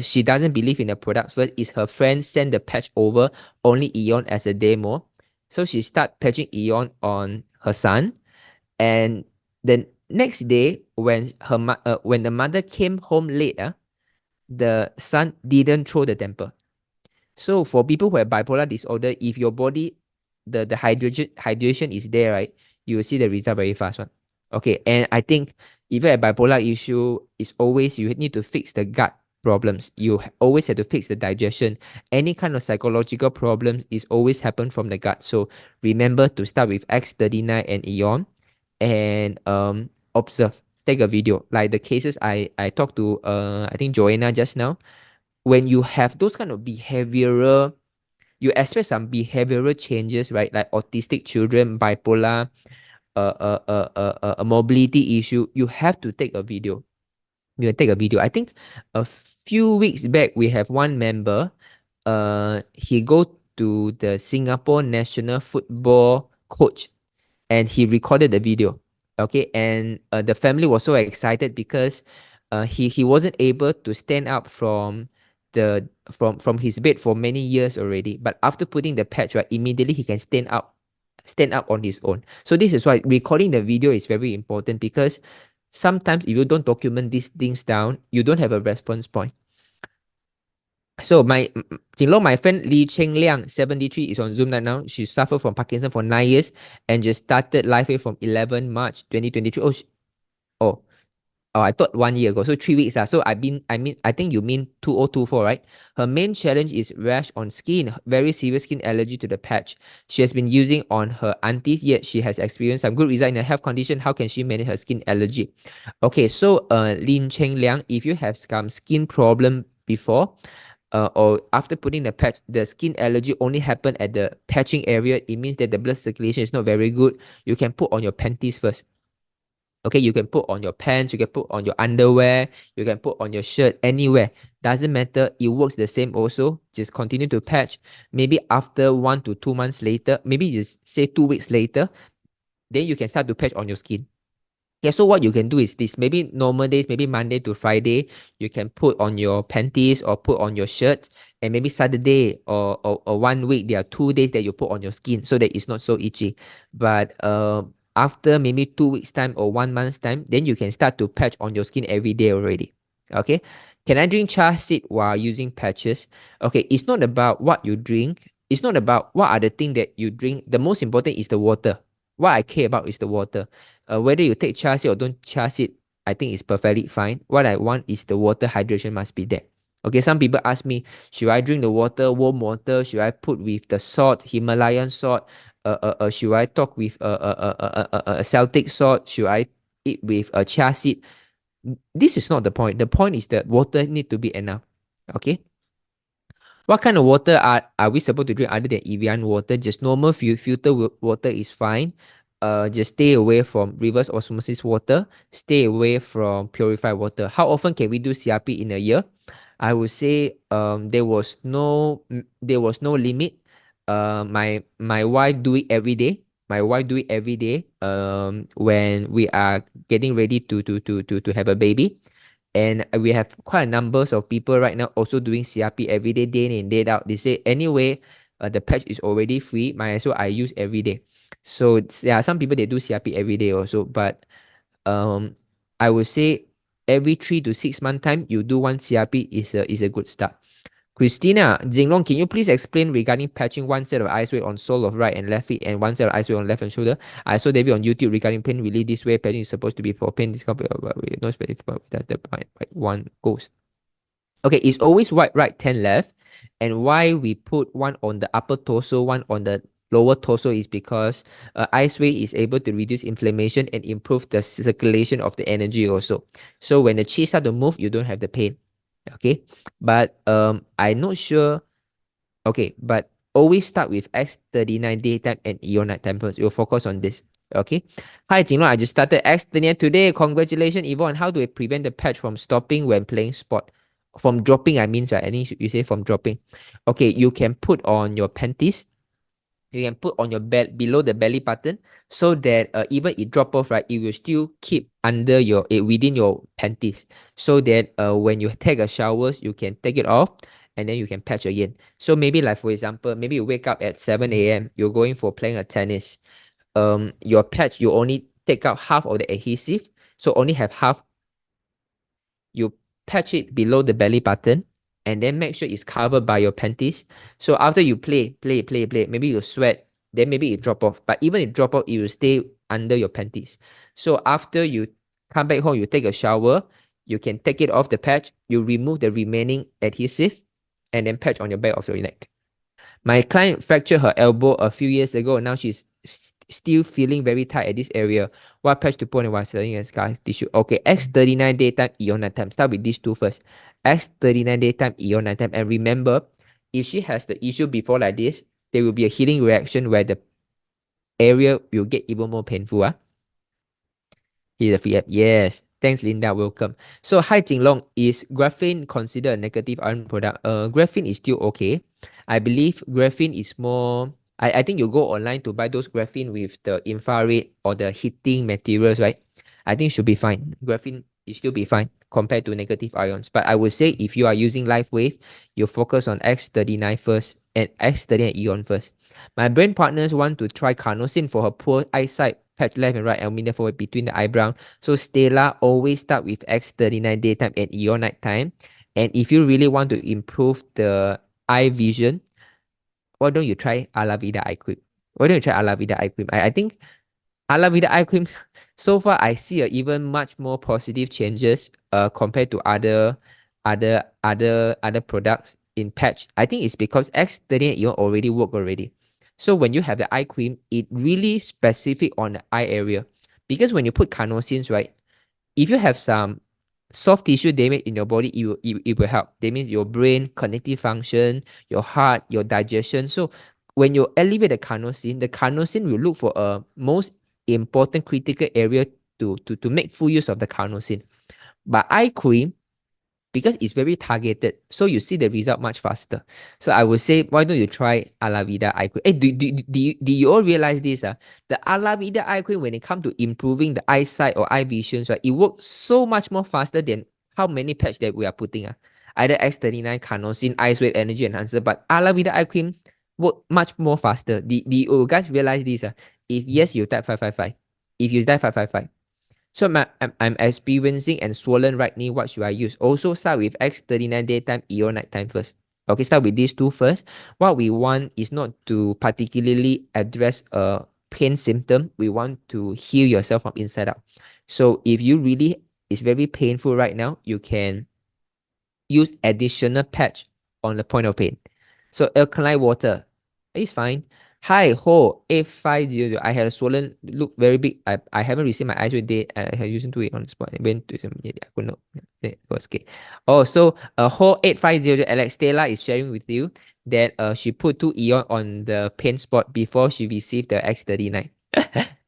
she doesn't believe in the products first, is her friend send the patch over only Eon as a demo. So she start patching Eon on her son. And the next day, when the mother came home late, the son didn't throw the temper. So for people who have bipolar disorder, if your body, the hydration is there, right, you will see the result very fast one. Okay, and I think if you have bipolar issue, it's always you need to fix the gut problems. You always have to fix the digestion. Any kind of psychological problems is always happen from the gut. So remember to start with X39 and Eon, and observe. Take a video. Like the cases I talked to I think Joanna just now. When you have those kind of behavioral, you expect some behavioral changes, right? Like autistic children, bipolar, a mobility issue, you have to take a video. You take a video. I think a few weeks back we have one member. He go to the Singapore national football coach, and he recorded the video. Okay, and the family was so excited because he wasn't able to stand up from his bed for many years already. But after putting the patch, right, immediately he can stand up on his own. So this is why recording the video is very important, because sometimes if you don't document these things down, you don't have a response point. So my Jinlong, my friend Lee Cheng Liang, 73, is on Zoom right now. She suffered from Parkinson for 9 years and just started Lifeway from 11 March 2023. I thought 1 year ago. So 3 weeks. So I think you mean 2024, right? Her main challenge is rash on skin, very serious skin allergy to the patch. She has been using on her aunties, yet she has experienced some good result in a health condition. How can she manage her skin allergy? Okay, so Lin Cheng Liang, if you have some skin problem before, or after putting the patch, the skin allergy only happen at the patching area, it means that the blood circulation is not very good. You can put on your panties first. Okay, you can put on your pants, you can put on your underwear, you can put on your shirt, anywhere. Doesn't matter, it works the same also. Just continue to patch. Maybe after 1 to 2 months later, maybe just say 2 weeks later, then you can start to patch on your skin. Okay, so what you can do is this. Maybe normal days, maybe Monday to Friday, you can put on your panties or put on your shirt. And maybe Saturday or 1 week, there are 2 days that you put on your skin so that it's not so itchy. But after maybe 2 weeks time or 1 month's time, then you can start to patch on your skin every day already. Okay. Can I drink chia seed while using patches? Okay, it's not about what you drink. It's not about what are the things that you drink. The most important is the water. What I care about is the water. Whether you take chia seed or don't chia seed, I think it's perfectly fine. What I want is the water hydration must be there. Okay, some people ask me, should I drink the water, warm water? Should I put with the salt, Himalayan salt? Should I talk with Celtic salt? Should I eat with chia seed? this is not the point. The point is that water need to be enough. Okay. What kind of water are we supposed to drink other than Evian water? Just normal filter water is fine. Just stay away from reverse osmosis water. Stay away from purified water. How often can we do CRP in a year? I would say there was no limit. My wife do it every day. My wife do it every day. When we are getting ready to have a baby. And we have quite a numbers of people right now also doing CRP every day, day in, day out. They say, anyway, the patch is already free. Might as well I use every day. So there are some people that do CRP every day also. But I would say every 3 to 6 month time, you do one CRP is a good start. Christina, Jinlong, can you please explain regarding patching one set of ice weight on sole of right and left feet and one set of ice weight on left and shoulder? I saw the video on YouTube regarding pain relief. This way, patching is supposed to be for pain discomfort. No specific, but that's the point. One goes. Okay, it's always right, 10 left. And why we put one on the upper torso, one on the lower torso is because ice weight is able to reduce inflammation and improve the circulation of the energy also. So when the chi start to move, you don't have the pain. Okay, but I'm not sure. Okay, but always start with X39 daytime and EO nighttime first. You'll focus on this. Okay. Hi, Jinlong. I just started X39 today. Congratulations, Yvonne. How do I prevent the patch from stopping when playing sport? From dropping, I mean, right? I think you say from dropping. Okay, you can put on your panties. You can put on your below the belly button so that even it drop off, right, it will still keep under your within your panties, so that when you take a shower, you can take it off and then you can patch again. So maybe like for example, maybe you wake up at 7 a.m. You're going for playing a tennis. Your patch, you only take out half of the adhesive, so only have half. You patch it below the belly button and then make sure it's covered by your panties. So after you play, maybe you sweat, then maybe it drop off. But even if drop off, it will stay under your panties. So after you come back home, you take a shower, you can take it off the patch, you remove the remaining adhesive, and then patch on your back of your neck. My client fractured her elbow a few years ago. Now she's still feeling very tight at this area. What patch to put on while selling a scar tissue? Okay, X39 daytime, EO nighttime. Start with these two first. X39 daytime, EO nighttime. And remember, if she has the issue before like this, there will be a healing reaction where the area will get even more painful. Here's a free app. Yes. Thanks, Linda. Welcome. So, hi, Jinlong. Is graphene considered a negative iron product? Graphene is still okay. I believe graphene is more. I think you go online to buy those graphene with the infrared or the heating materials, right? I think should be fine. Graphene is still be fine compared to negative ions. But I would say if you are using LifeWave, you focus on X39 first and X39 Eon first. My brain partners want to try carnosine for her poor eyesight, patch left and right, aluminium forward between the eyebrow. So Stella always start with X39 daytime and EO nighttime. And if you really want to improve the eye vision, why don't you try Alavida eye cream? Why don't you try Alavida eye cream? I think Alavida eye cream, so far I see even much more positive changes compared to other products in patch. I think it's because X38 you already work already. So when you have the eye cream, it really specific on the eye area. Because when you put carnosines, right, if you have some soft tissue damage in your body, it will help. That means your brain, cognitive function, your heart, your digestion. So when you elevate the carnosine will look for a most important critical area to make full use of the carnosine. But eye cream, because it's very targeted, so you see the result much faster. So I would say, why don't you try Alavida eye cream? Hey, do you all realize this? The Alavida eye cream, when it comes to improving the eyesight or eye visions, right, it works so much more faster than how many patch that we are putting. Either X39, carnosine, Ice Wave Energy Enhancer, but Alavida eye cream work much more faster. Do you guys realize this? If yes, you type 555. If you type 555. So I'm experiencing and swollen right knee. What should I use? Also start with X39 daytime, EO nighttime first. Okay, start with these two first. What we want is not to particularly address a pain symptom. We want to heal yourself from inside out. So if you really is very painful right now, you can use additional patch on the point of pain. So alkaline water is fine. Hi, Ho, 8500. I had a swollen look very big. I haven't received my eyes with day. I had used to it on the spot. I went to some media. I could not. It was okay. Oh, so Ho 8500 Alex Stella is sharing with you that she put 2 eon on the pain spot before she received the X39.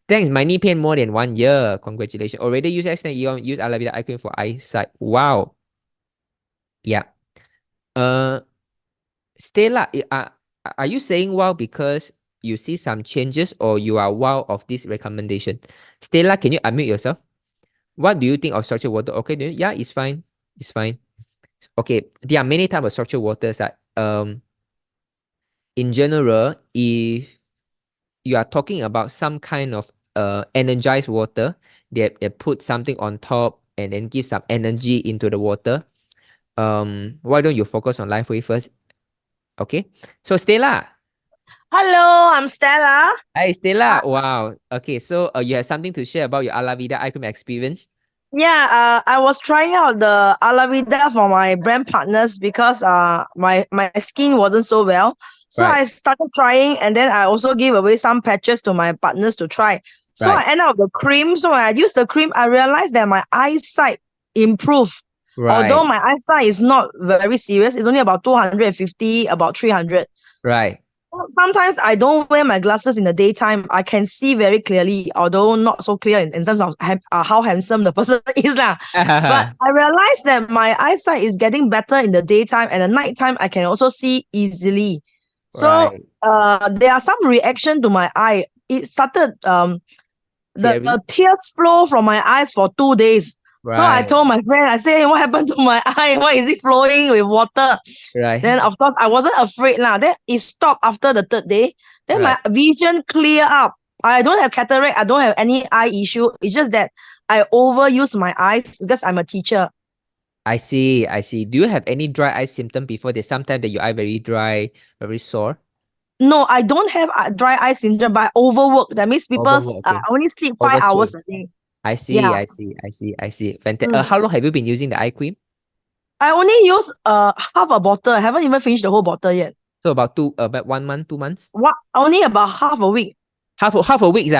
Thanks, my knee pain more than 1 year. Congratulations. Already use X9 eon, use Alavida eye cream for eyesight. Wow. Yeah. Stella, are you saying wow because you see some changes or you are wow of this recommendation? Stella, can you unmute yourself? What do you think of structured water? Okay, yeah, it's fine. It's fine. Okay, there are many types of structured waters that in general, if you are talking about some kind of energized water that put something on top and then give some energy into the water, why don't you focus on LifeWay first? Okay, so Stella. Hello, I'm Stella. Hi, Stella. Wow. Okay, so you have something to share about your Alavida eye cream experience? Yeah, I was trying out the Alavida for my brand partners because my skin wasn't so well. So Right. I started trying, and then I also gave away some patches to my partners to try. So Right. I ended up with the cream. So when I used the cream, I realized that my eyesight improved. Although Right. my eyesight is not very serious, it's only about 250, about 300. Right. Sometimes I don't wear my glasses in the daytime. I can see very clearly, although not so clear in terms of how handsome the person is. But I realized that my eyesight is getting better in the daytime, and at nighttime I can also see easily. So Right. there are some reaction to my eye. It started Teary? the tears flow from my eyes for 2 days. So I Right. told my friend, I said, "Hey, what happened to my eye? Why is it flowing with water?" Right. Then of course I wasn't afraid lah. Then it stopped after the 3rd day. Then my vision clear up. I don't have cataract. I don't have any eye issue. It's just that I overuse my eyes because I'm a teacher. I see. I see. Do you have any dry eye symptom before this? Sometimes that your eye very dry, very sore. No, I don't have dry eye syndrome, but I overwork. That means people Overwork, okay. only sleep 5 hours Oversleep. a day. I see. Yeah. I see. I see. I see. Fantastic. Mm. How long have you been using the eye cream? I only use half a bottle. I haven't even finished the whole bottle yet. So about 1 month, 2 months. Only about half a week. Half a week,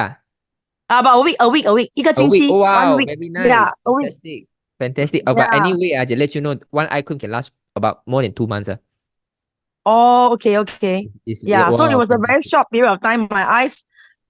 About a week. 一个星期. Oh, wow, 1 week. very nice. Yeah, a week. Fantastic. Fantastic. But Yeah. anyway, I just let you know, one eye cream can last about more than 2 months. Oh, okay. Yeah, so it wow, was a very fantastic. short period of time. My eyes,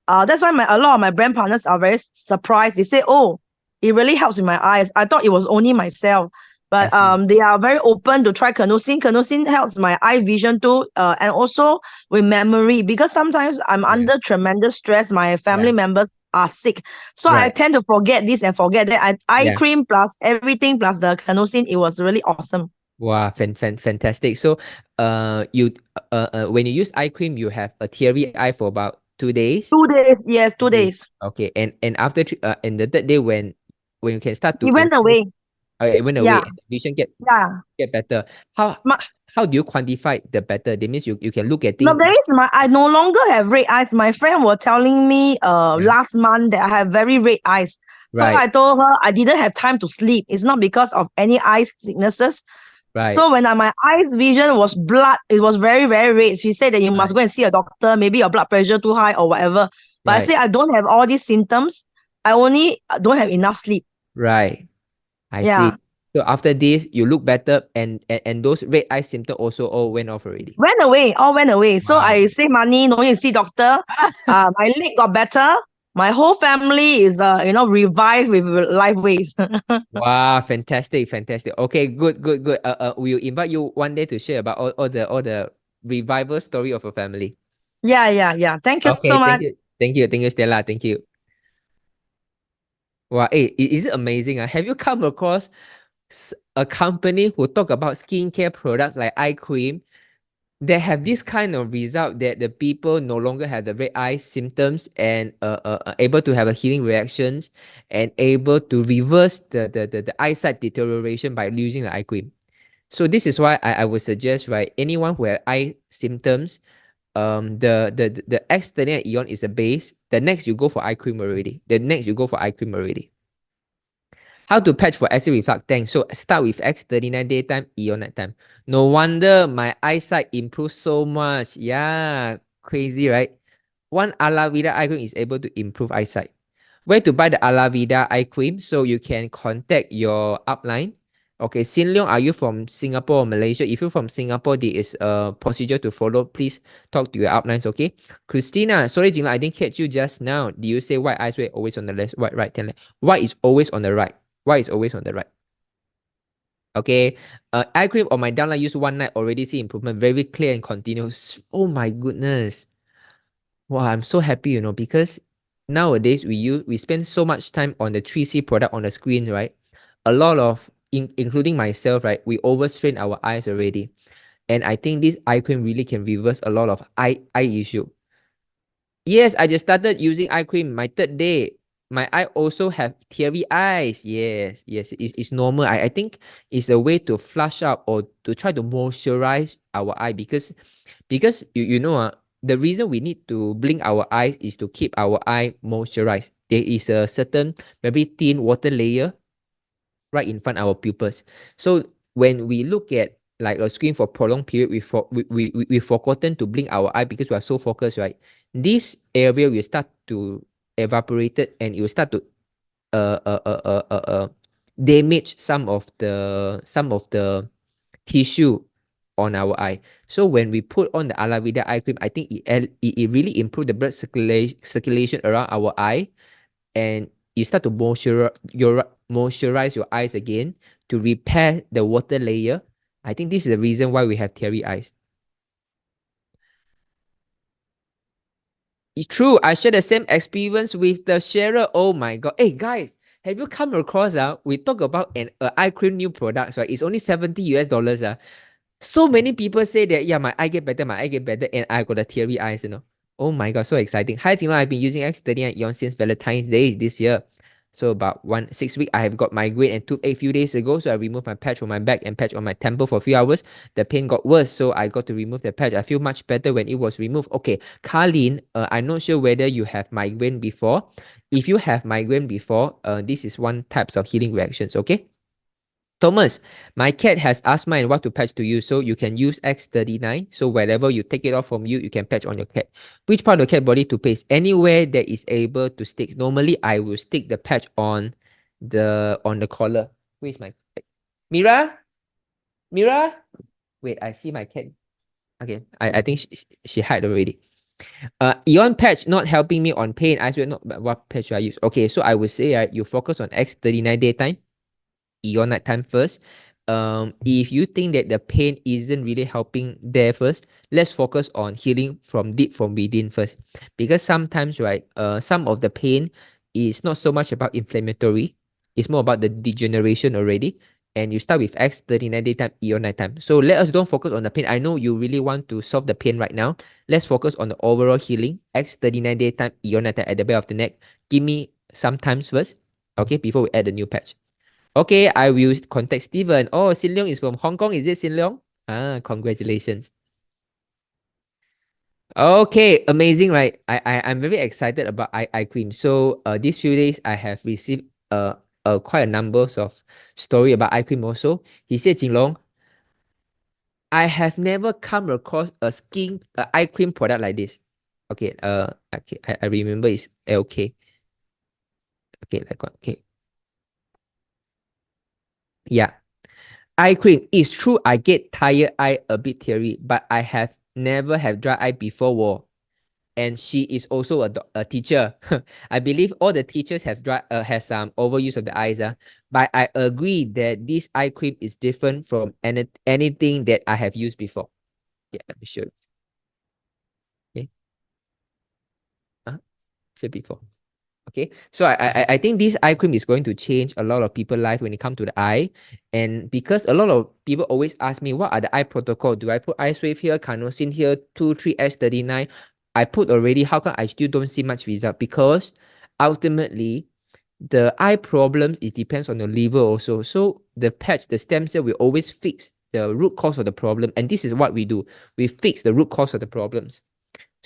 that's why a lot of my brand partners are very surprised. They say, "Oh, it really helps with my eyes." I thought it was only myself, but I see. they are very open to try Kenosine. Kenosine helps my eye vision too, and also with memory because sometimes I'm under tremendous stress. My family members are sick, so I Right. tend to forget this and forget that. Eye Yeah. cream plus everything plus the Kenosine, it was really awesome. Wow, fantastic. So, when you use eye cream, you have a teary eye for about 2 days. 2 days, yes, 2 days. Okay, and after and the 3rd day when you can start to It went improve, away. it went away, and the vision get better. How do you quantify the better? That means you can look at No, things. there is I no longer have red eyes. My friend was telling me last month that I have very red eyes. So Right. I told her I didn't have time to sleep. It's not because of any eye sicknesses. Right. So when my eyes vision was blood, it was very, very red. She said that you must go and see a doctor. Maybe your blood pressure too high or whatever. But I say I don't have all these symptoms. I only don't have enough sleep. Right. I see. So after this, you look better, and those red eye symptoms also all went off already. All went away. So Wow. I save money, no need to see doctor. My leg got better. My whole family is revived with life ways. Wow, fantastic. Okay, good. We'll invite you one day to share about all the revival story of your family. Yeah. Thank you Okay, so much. thank you, Stella. Thank you. Wow, is it amazing? Have you come across a company who talk about skincare products like eye cream that have this kind of result that the people no longer have the red eye symptoms and able to have a healing reactions and able to reverse the eyesight deterioration by using the eye cream? So this is why I would suggest, right, anyone who have eye symptoms, the external eon is the base. The next you go for eye cream already. How to patch for acid reflux? Thanks. So start with X39 daytime, eon nighttime. No wonder my eyesight improved so much. Yeah, crazy, right? one aloe vera eye cream is able to improve eyesight. Where to buy the aloe vera eye cream? So you can contact your upline. Okay, Sin Leong, are you from Singapore or Malaysia? If you're from Singapore, there is a procedure to follow. Please talk to your uplines, okay? Christina, sorry, Jinlong, I didn't catch you just now. Do you say white eyes were always on the left, white, right, and left? White is always on the right. White is always on the right. Okay, eye cream on my downline use one night, already see improvement, very clear and continuous. Oh my goodness. Wow, I'm so happy, you know, because nowadays we spend so much time on the 3C product on the screen, right? A lot of, including myself, right? We overstrain our eyes already. And I think this eye cream really can reverse a lot of eye issue. Yes, I just started using eye cream my third day. My eye also have teary eyes. Yes, it's normal. I think it's a way to flush out or to try to moisturize our eye because you know, the reason we need to blink our eyes is to keep our eye moisturized. There is a certain very thin water layer right in front of our pupils. So when we look at like a screen for prolonged period, we forgotten to blink our eye because we are so focused, right? This area will start to evaporate and it will start to damage some of the tissue on our eye. So when we put on the aloe vera eye cream, I think it really improves the blood circulation around our eye, and you start to moisturize your eyes again to repair the water layer. I think this is the reason why we have teary eyes. It's true. I share the same experience with the sharer. Oh my god. Hey guys, have you come across we talk about an eye cream new products, right? It's only $70 US. So many people say that, yeah, my eye get better, and I got the teary eyes, you know. Oh my god, so exciting. Hi Jinlong, I've been using X39 Eon since Valentine's Day this year. So about 6 weeks, I have got migraine and toothache a few days ago. So I removed my patch from my back and patch on my temple for a few hours. The pain got worse, so I got to remove the patch. I feel much better when it was removed. Okay, Carlin, I'm not sure whether you have migraine before. If you have migraine before, this is one types of healing reactions, okay? Thomas, my cat has asthma and what to patch to use, so you can use X39. So wherever you take it off from you can patch on your cat. Which part of the cat body to paste? Anywhere that is able to stick. Normally, I will stick the patch on the collar. Where is my cat? Mira? Wait, I see my cat. Okay, I think she hid already. Eon patch not helping me on pain. I swear not. But what patch should I use? Okay, so I would say you focus on X39 daytime. Eon nighttime first. If you think that the pain isn't really helping there first, let's focus on healing from deep from within first. Because sometimes, right, some of the pain is not so much about inflammatory, it's more about the degeneration already. And you start with X39 daytime, Eon nighttime. So let us don't focus on the pain. I know you really want to solve the pain right now. Let's focus on the overall healing. X39 daytime, Eon nighttime at the back of the neck. Give me some times first, okay, before we add the new patch. Okay, I will contact Steven. Oh, Sin Leong is from Hong Kong. Is it Sin Leong? Congratulations. Okay, amazing, right? I'm very excited about eye cream. So these few days I have received quite a number of story about eye cream also. He said, Jinlong, I have never come across a eye cream product like this. Okay, okay, I remember it's LK. Okay, okay. Yeah. Eye cream. It's true I get tired eye a bit teary, but I have never have dry eye before. And she is also a teacher. I believe all the teachers has some overuse of the eyes. But I agree that this eye cream is different from anything that I have used before. Yeah, let me show you. Okay. Said before. Okay, so I think this eye cream is going to change a lot of people's life when it comes to the eye. And because a lot of people always ask me, what are the eye protocol? Do I put eye wave here, carnosine here, 2,3-S39? I put already. How come I still don't see much result? Because ultimately, the eye problems, it depends on the liver also. So the patch, the stem cell will always fix the root cause of the problem. And this is what we do. We fix the root cause of the problems.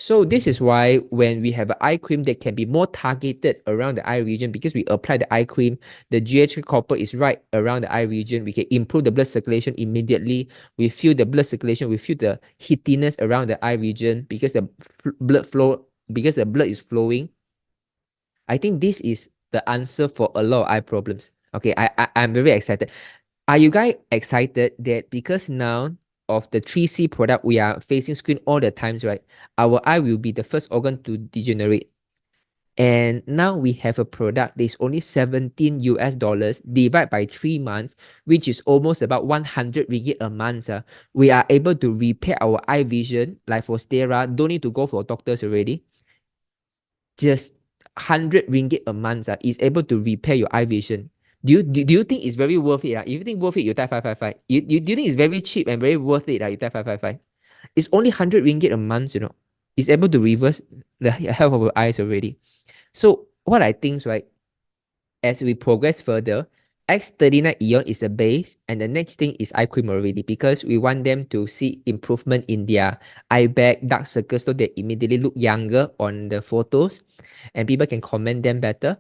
So this is why when we have an eye cream that can be more targeted around the eye region, because we apply the eye cream, the GH copper is right around the eye region. We can improve the blood circulation immediately. We feel the blood circulation, we feel the heatiness around the eye region because the blood flow because the blood is flowing. I think this is the answer for a lot of eye problems. Okay, I'm very excited. Are you guys excited that because now of the 3C product, we are facing screen all the times, right? Our eye will be the first organ to degenerate. And now we have a product that is only $17 divided by 3 months, which is almost about 100 ringgit a month. We are able to repair our eye vision, like for Stera, don't need to go for doctors already. Just 100 ringgit a month is able to repair your eye vision. Do you think it's very worth it? If you think worth it, you type 555. Do you think it's very cheap and very worth it? You type 555. It's only 100 ringgit a month, It's able to reverse the health of your eyes already. So what I think is, right, as we progress further, X39 Eon is a base, and the next thing is eye cream already, because we want them to see improvement in their eye bag, dark circles, so they immediately look younger on the photos, and people can comment them better,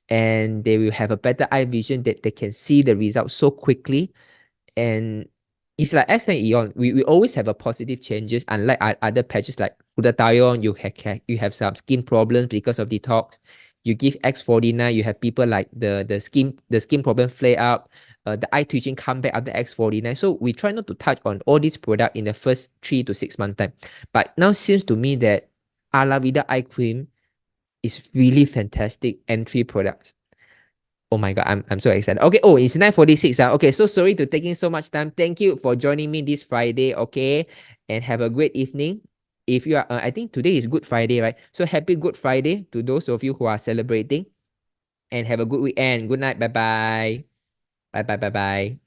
and they will have a better eye vision that they can see the results so quickly. And it's like X9 Eon, we always have a positive changes, unlike other patches like Glutathione, you have some skin problems because of detox. You give X49, you have people like the skin problem flare up, the eye twitching come back after X49. So we try not to touch on all these products in the first 3 to 6 month time. But now seems to me that Alavida eye cream is really fantastic entry products. Oh my God, I'm so excited. Okay, it's 9:46. Okay, so sorry to taking so much time. Thank you for joining me this Friday, okay? And have a great evening. If you are, I think today is Good Friday, right? So happy Good Friday to those of you who are celebrating. And have a good weekend. Good night. Bye-bye. Bye-bye.